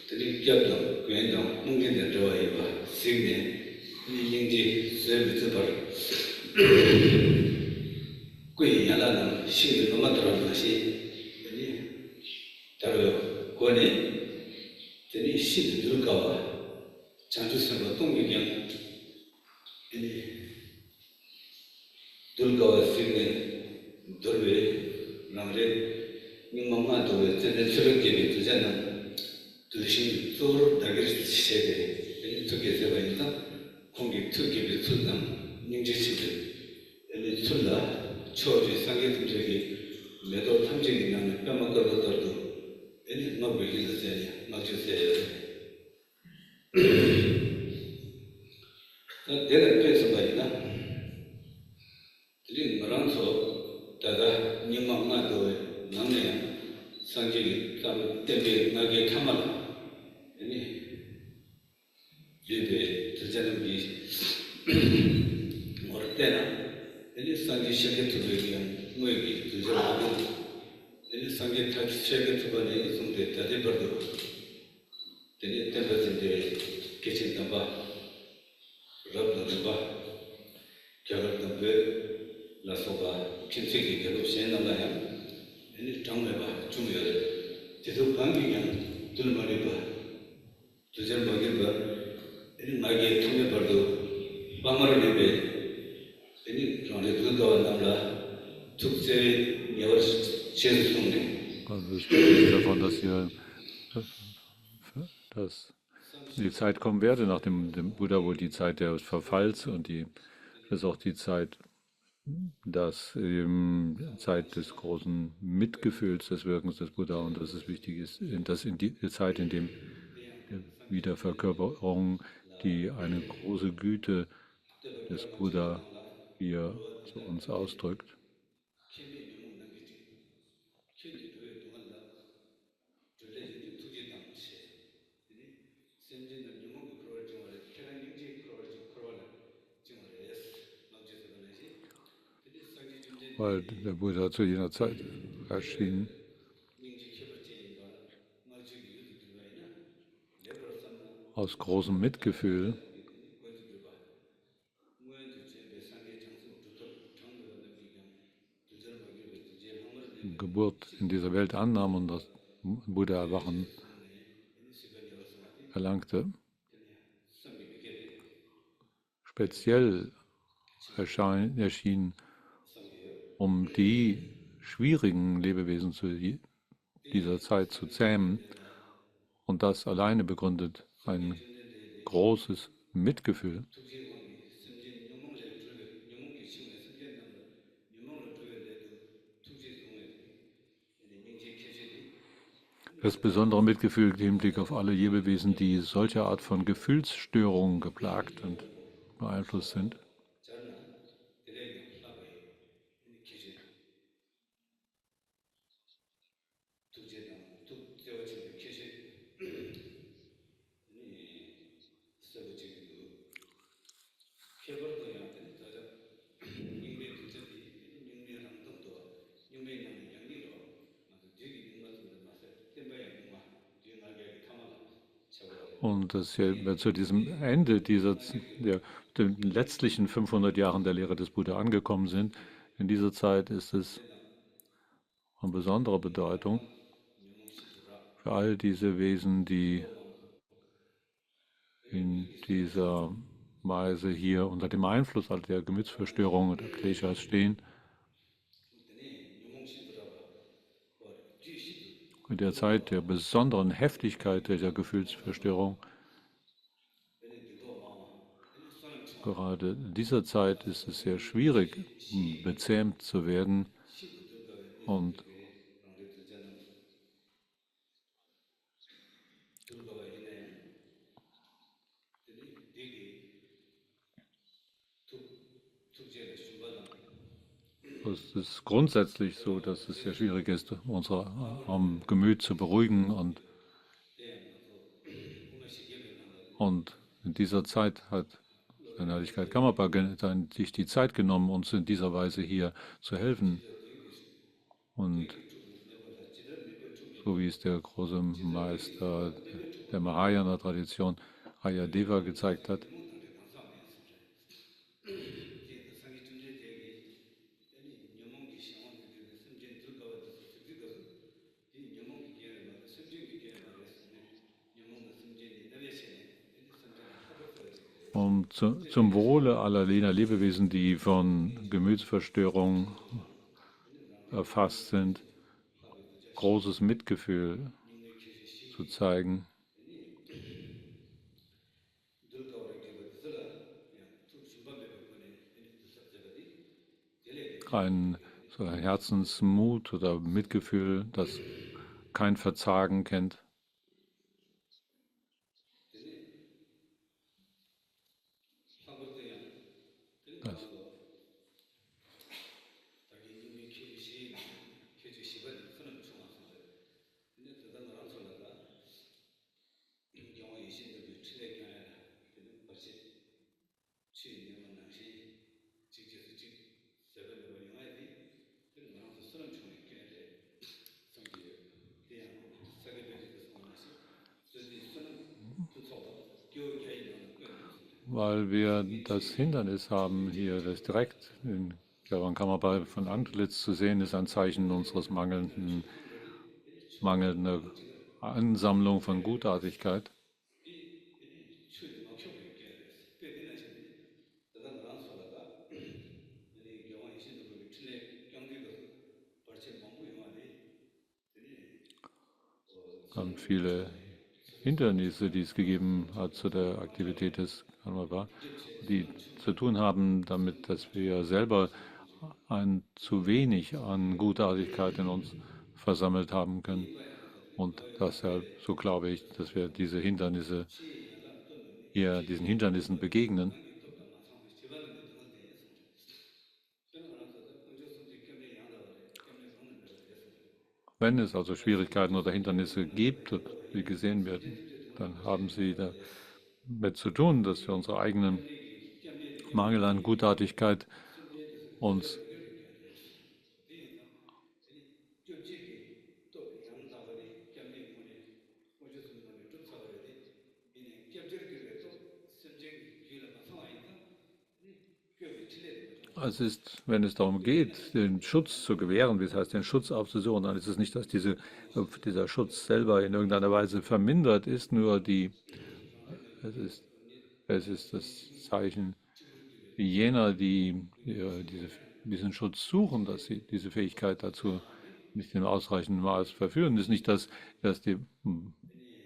들이 잡다 괜찮아. 문제는 좋아해 봐. 쓰네. 인지 서비스 bar. 그 야라는 신을 너무 들어간 것이 다르요. 권에 되니 시도 들까봐 장주선과 동기경 들까봐 쓰네. 들왜 나를 님만 도에 전에 저렇게 되잖아. 도시 또 다게 시세대. 저게 세바니까 공기 특기 비슷한 능지시들. 술라 초지 상계팀적이 매도 탐정이 나는 뼈만 걸었더라도 애니 뭐 얘기를 막 주세요. 내가 그래서 말이다. 들이 말한서 다가 님만도 남네 상계기 땀 때문에 나게 참아라. 애니 예배 들자는 게 뭘 때나 ele sangue chega tudo bem não é que tu já ele sangue tá chega tudo bem isso não tem até perdo tem tempo de que se tamba rab da ba que agar tambe la soba kimse ki gelo sen na la ele tang me ba chung ye je so kang ki yang tul ma ba tu jan ba ge ba ele ma ge thume perdo ba mar ne be Ini Ronald Wilder namla Tukse Yavas Chesumne. Also es spricht davon, dass die Zeit kommen werde nach dem Buddha, wohl die Zeit des Verfalls und das ist auch die Zeit, Zeit des großen Mitgefühls des Wirkens des Buddha und dass es wichtig ist, dass in die Zeit, in dem der Wiederverkörperung, die eine große Güte des Buddha hier zu uns ausdrückt. Weil der Buddha zu jener Zeit erschien, aus großem Mitgefühl, Geburt in dieser Welt annahm und das Buddha-Erwachen erlangte, speziell erschien, um die schwierigen Lebewesen dieser Zeit zu zähmen und das alleine begründet ein großes Mitgefühl. Das besondere Mitgefühl im Hinblick auf alle Lebewesen, die solcher Art von Gefühlsstörungen geplagt und beeinflusst sind. Und dass wir zu diesem Ende den letztlichen 500 Jahren der Lehre des Buddha angekommen sind. In dieser Zeit ist es von besonderer Bedeutung für all diese Wesen, die in dieser Weise hier unter dem Einfluss all der Gemütsverstörungen und der Kleshas stehen, in der Zeit der besonderen Heftigkeit dieser Gefühlsverstörung. Gerade in dieser Zeit ist es sehr schwierig, bezähmt zu werden und Es ist grundsätzlich so, dass es sehr schwierig ist, unser Gemüt zu beruhigen und in dieser Zeit hat seine Heiligkeit Kammerpa sich die Zeit genommen, uns in dieser Weise hier zu helfen. Und so wie es der große Meister der Mahayana-Tradition Ayadeva gezeigt hat, zum Wohle aller Lebewesen, die von Gemütsverstörung erfasst sind, großes Mitgefühl zu zeigen, so ein Herzensmut oder Mitgefühl, das kein Verzagen kennt. Das weil wir das Hindernis haben, hier das direkt in Javankammerpal von Antlitz zu sehen, ist ein Zeichen unseres mangelnden Ansammlung von Gutartigkeit. Viele Hindernisse, die es gegeben hat zu der Aktivität des Karmapa, die zu tun haben damit, dass wir selber zu wenig an Gutartigkeit in uns versammelt haben können. Und deshalb, so glaube ich, dass wir diesen Hindernissen begegnen. Wenn es also Schwierigkeiten oder Hindernisse gibt, die gesehen werden, dann haben sie damit zu tun, dass wir unsere eigenen Mangel an Gutartigkeit uns wenn es darum geht, den Schutz zu gewähren, das heißt, den Schutz aufzusuchen, dann ist es nicht, dass dieser Schutz selber in irgendeiner Weise vermindert ist, es ist, es ist das Zeichen jener, die diesen Schutz suchen, dass sie diese Fähigkeit dazu nicht in ausreichendem Maß verführen. Es ist nicht, dass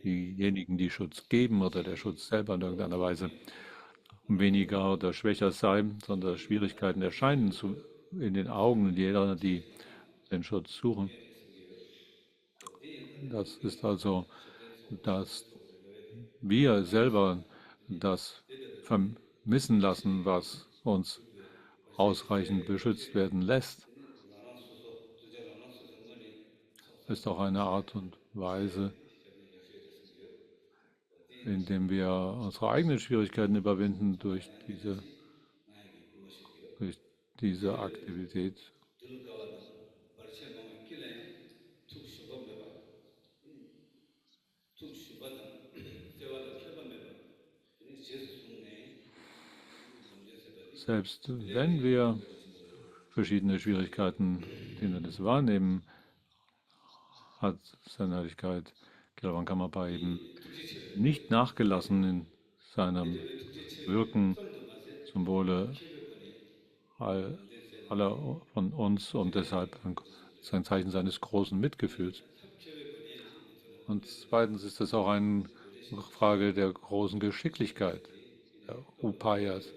diejenigen, die Schutz geben oder der Schutz selber in irgendeiner Weise weniger oder schwächer sei, sondern Schwierigkeiten erscheinen in den Augen jener, die den Schutz suchen. Das ist also, dass wir selber das vermissen lassen, was uns ausreichend beschützt werden lässt, ist auch eine Art und Weise, indem wir unsere eigenen Schwierigkeiten überwinden durch diese Aktivität. Selbst wenn wir verschiedene Schwierigkeiten, Hindernisse wahrnehmen, hat seine Heiligkeit Kilawan Karmapa eben nicht nachgelassen in seinem Wirken zum Wohle aller von uns und deshalb ist ein Zeichen seines großen Mitgefühls. Und zweitens ist es auch eine Frage der großen Geschicklichkeit der Upayas.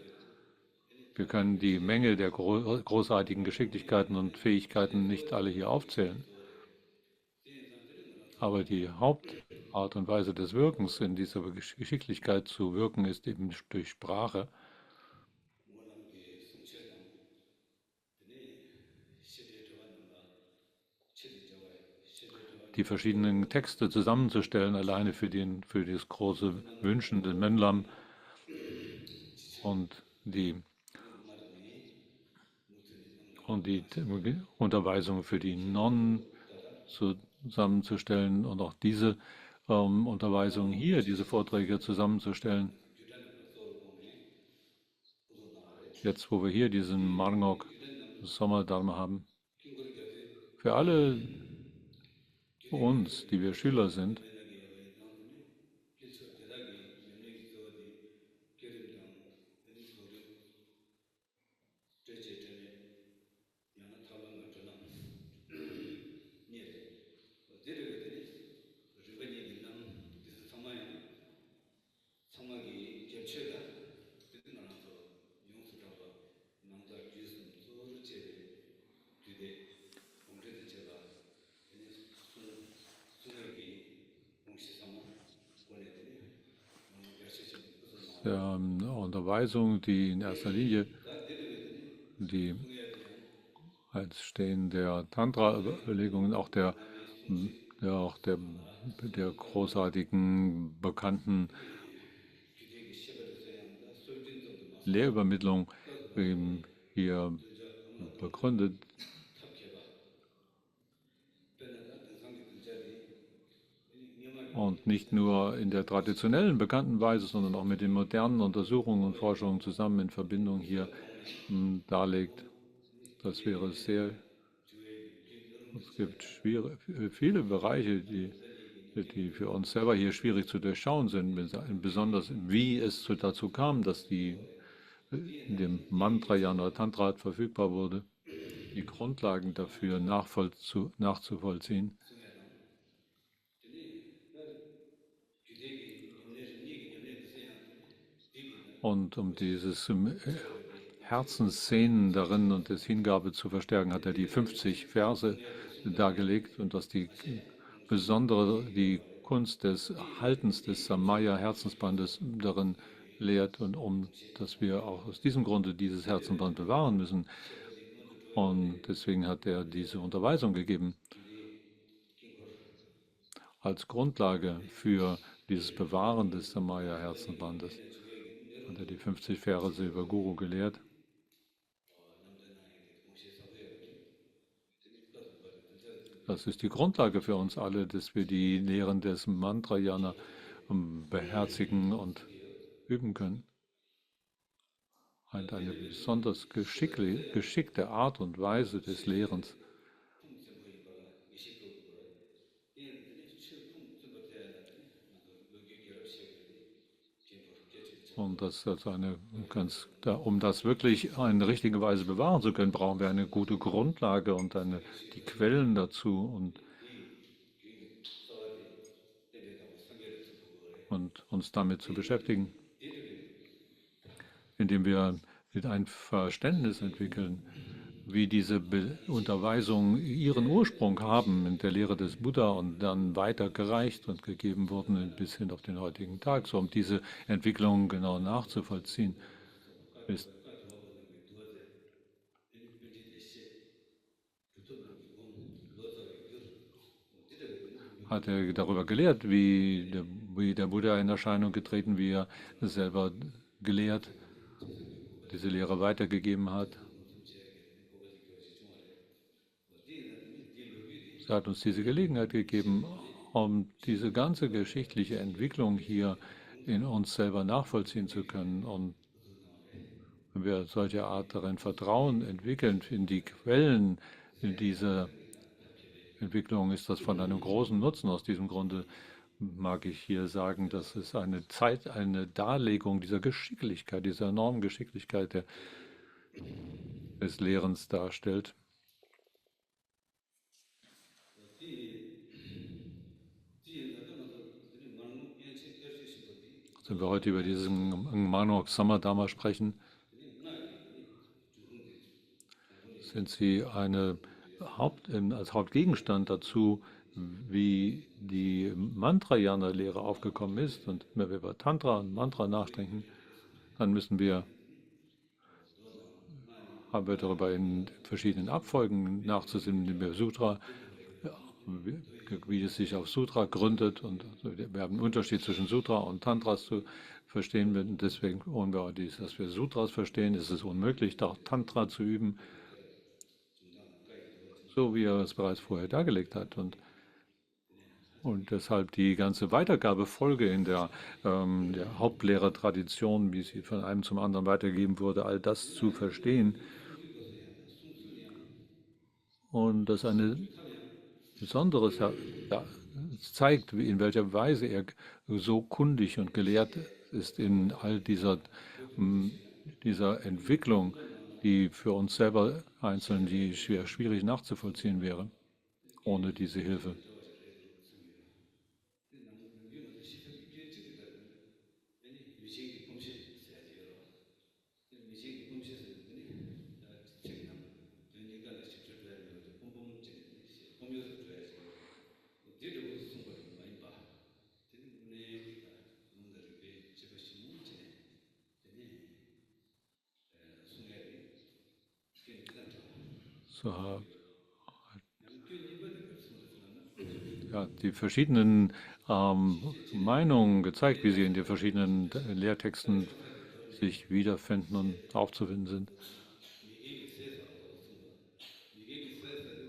Wir können die Menge der großartigen Geschicklichkeiten und Fähigkeiten nicht alle hier aufzählen. Aber die Hauptart und Weise des Wirkens in dieser Geschicklichkeit zu wirken ist eben durch Sprache. die verschiedenen Texte zusammenzustellen, alleine für das große Wünschen, den Menlam und die Unterweisung für die Nonnen zusammenzustellen und auch diese Unterweisungen hier, diese Vorträge zusammenzustellen. Jetzt, wo wir hier diesen Marngok Sommerdharma haben, für alle uns, die wir Schüler sind, Unterweisung, die in erster Linie die als Stehen der Tantra-Überlegungen, auch der großartigen, bekannten Lehrübermittlung hier begründet. Und nicht nur in der traditionellen, bekannten Weise, sondern auch mit den modernen Untersuchungen und Forschungen zusammen in Verbindung hier darlegt. Das wäre sehr, es gibt viele Bereiche, die für uns selber hier schwierig zu durchschauen sind, besonders wie es dazu kam, dass in dem Mantrayana Tantra verfügbar wurde, die Grundlagen dafür nachzuvollziehen. Und um dieses Herzenssehnen darin und das Hingabe zu verstärken, hat er die 50 Verse dargelegt und dass die Kunst des Haltens des Samaya-Herzensbandes darin lehrt und dass wir auch aus diesem Grunde dieses Herzenband bewahren müssen. Und deswegen hat er diese Unterweisung gegeben als Grundlage für dieses Bewahren des Samaya-Herzensbandes. Hat er die 50 Verse über Guru gelehrt. Das ist die Grundlage für uns alle, dass wir die Lehren des Mantrayana beherzigen und üben können. Eine besonders geschickte Art und Weise des Lehrens. Und das ist um das wirklich in eine richtige Weise bewahren zu können, brauchen wir eine gute Grundlage und die Quellen dazu und uns damit zu beschäftigen, indem wir ein Verständnis entwickeln, wie diese Unterweisungen ihren Ursprung haben in der Lehre des Buddha und dann weitergereicht und gegeben wurden bis hin auf den heutigen Tag. So, um diese Entwicklung genau nachzuvollziehen, hat er darüber gelehrt, wie der Buddha in Erscheinung getreten, wie er selber gelehrt, diese Lehre weitergegeben hat. Er hat uns diese Gelegenheit gegeben, um diese ganze geschichtliche Entwicklung hier in uns selber nachvollziehen zu können. Und wenn wir solche Art darin Vertrauen entwickeln in die Quellen dieser Entwicklung, ist das von einem großen Nutzen. Aus diesem Grunde mag ich hier sagen, dass es eine Darlegung dieser Geschicklichkeit, dieser enormen Geschicklichkeit des Lehrens darstellt. Wenn wir heute über diesen Manok Samadharma sprechen, sind sie als Hauptgegenstand dazu, wie die Mantrayana-Lehre aufgekommen ist. Und wenn wir über Tantra und Mantra nachdenken, dann haben wir darüber in verschiedenen Abfolgen nachzusehen, in dem Sutra wie es sich auf Sutra gründet. Und also wir haben einen Unterschied zwischen Sutra und Tantras zu verstehen. Und deswegen, ohne dass wir Sutras verstehen, ist es unmöglich, auch Tantra zu üben, so wie er es bereits vorher dargelegt hat. Und deshalb die ganze Weitergabefolge in der Hauptlehrertradition, wie sie von einem zum anderen weitergegeben wurde, all das zu verstehen und das eine besonderes, ja, es zeigt, in welcher Weise er so kundig und gelehrt ist in all dieser Entwicklung, die für uns selber einzeln, die schwierig nachzuvollziehen wäre, ohne diese Hilfe. So hat ja, die verschiedenen Meinungen gezeigt, wie sie in den verschiedenen Lehrtexten sich wiederfinden und aufzufinden sind.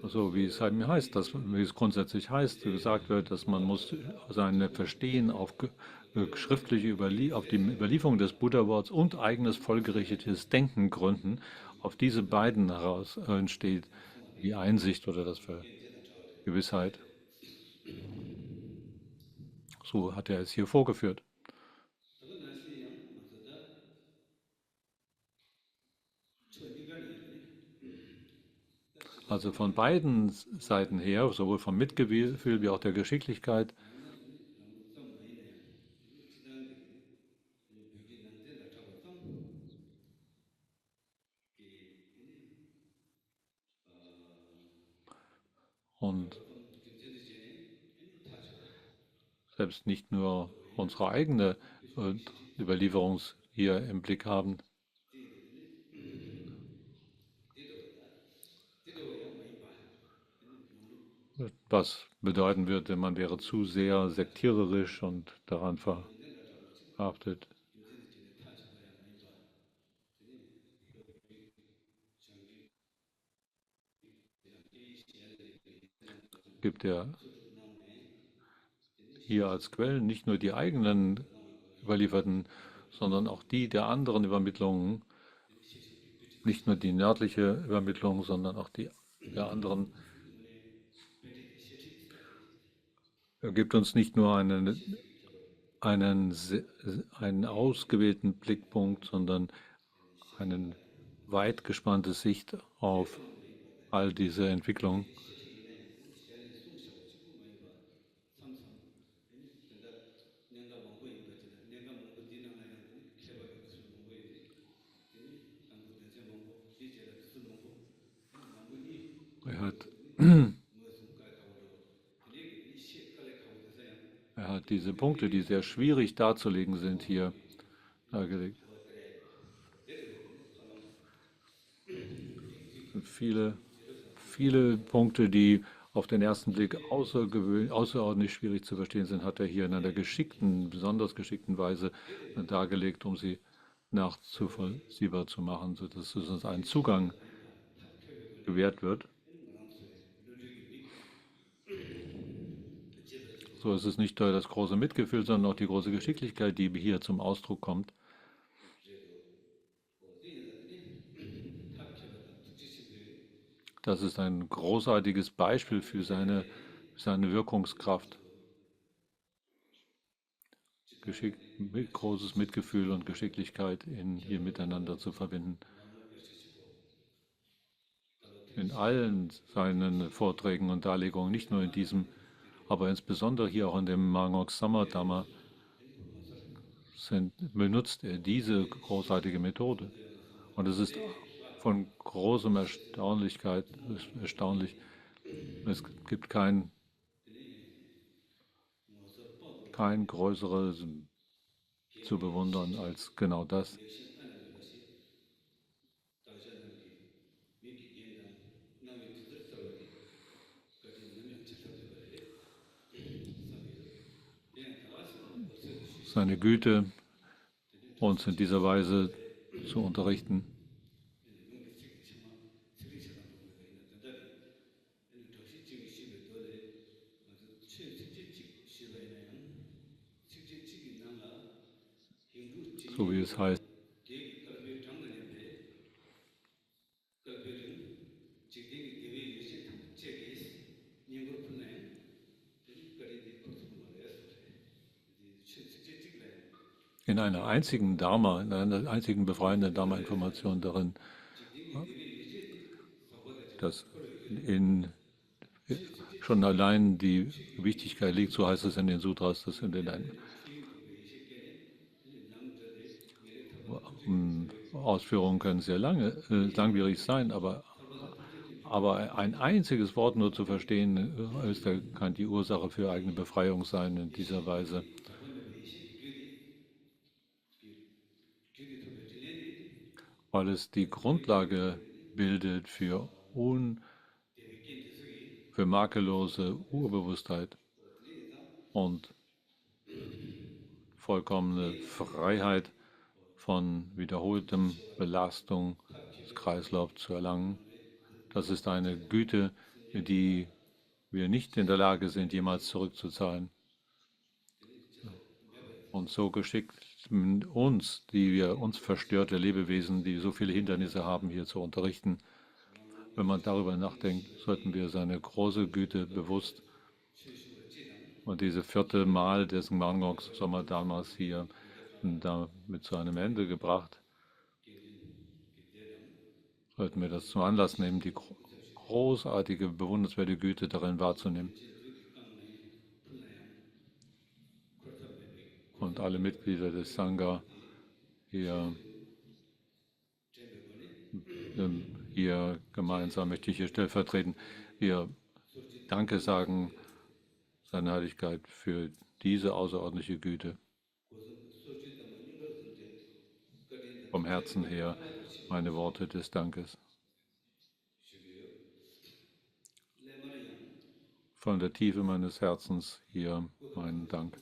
Also wie es halt mir heißt, wie es grundsätzlich heißt, gesagt wird, dass man muss sein Verstehen auf schriftliche auf die Überlieferung des Buddha-Worts und eigenes folgerichtetes Denken gründen. Auf diese beiden heraus entsteht die Einsicht oder das Gewissheit. So hat er es hier vorgeführt. Also von beiden Seiten her, sowohl vom Mitgefühl wie auch der Geschicklichkeit, und selbst nicht nur unsere eigene Überlieferung hier im Blick haben, was bedeuten würde, man wäre zu sehr sektiererisch und daran verhaftet. Gibt er hier als Quellen nicht nur die eigenen überlieferten, sondern auch die der anderen Übermittlungen, nicht nur die nördliche Übermittlung, sondern auch die der anderen. Er gibt uns nicht nur einen ausgewählten Blickpunkt, sondern eine weit gespannte Sicht auf all diese Entwicklungen. Er hat, er hat diese Punkte, die sehr schwierig darzulegen sind, hier dargelegt. Viele, viele Punkte, die auf den ersten Blick außerordentlich schwierig zu verstehen sind, hat er hier in einer besonders geschickten Weise dargelegt, um sie nachzuvollziehbar zu machen, sodass es uns einen Zugang gewährt wird. So ist es nicht nur das große Mitgefühl, sondern auch die große Geschicklichkeit, die hier zum Ausdruck kommt. Das ist ein großartiges Beispiel für seine Wirkungskraft. Großes Mitgefühl und Geschicklichkeit hier miteinander zu verbinden. In allen seinen Vorträgen und Darlegungen, nicht nur in diesem, aber insbesondere hier auch in dem Mangok Samadhamma, benutzt er diese großartige Methode. Und es ist von großem erstaunlich. Es gibt kein größeres zu bewundern als genau das. seine Güte, uns in dieser Weise zu unterrichten. So wie es heißt. In einer einzigen Dharma, in einer einzigen befreienden Dharma-Information darin, dass in schon allein die Wichtigkeit liegt, so heißt es in den Sutras, dass in den Ausführungen können sehr langwierig sein, aber ein einziges Wort nur zu verstehen, kann die Ursache für eigene Befreiung sein in dieser Weise. Weil es die Grundlage bildet für makellose Urbewusstheit und vollkommene Freiheit von wiederholtem Belastung des Kreislaufs zu erlangen. Das ist eine Güte, die wir nicht in der Lage sind, jemals zurückzuzahlen. Und so geschickt uns, uns verstörte Lebewesen, die so viele Hindernisse haben, hier zu unterrichten. Wenn man darüber nachdenkt, sollten wir seine große Güte bewusst und diese vierte Mal des Ngwangoks Sommerdharmas hier damit zu einem Ende gebracht, sollten wir das zum Anlass nehmen, die großartige, bewundernswerte Güte darin wahrzunehmen. Und alle Mitglieder des Sangha hier gemeinsam möchte ich hier stellvertretend hier Danke sagen, seine Heiligkeit, für diese außerordentliche Güte. Vom Herzen her meine Worte des Dankes. Von der Tiefe meines Herzens hier meinen Dank.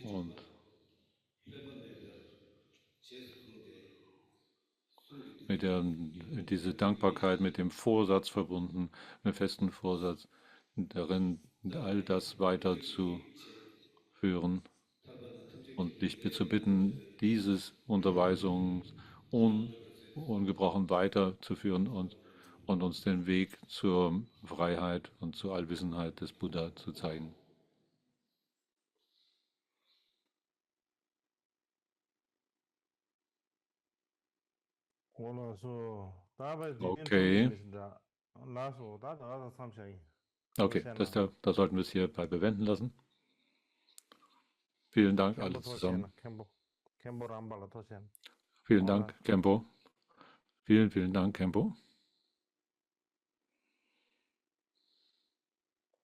Und diese Dankbarkeit mit dem Vorsatz verbunden, mit festen Vorsatz, darin all das weiterzuführen und dich zu bitten, dieses Unterweisung ungebrochen weiterzuführen und uns den Weg zur Freiheit und zur Allwissenheit des Buddha zu zeigen. Okay. Okay, das sollten wir es hierbei bewenden lassen. Vielen Dank, alle zusammen. Vielen Dank, Khenpo. Vielen Dank, Khenpo.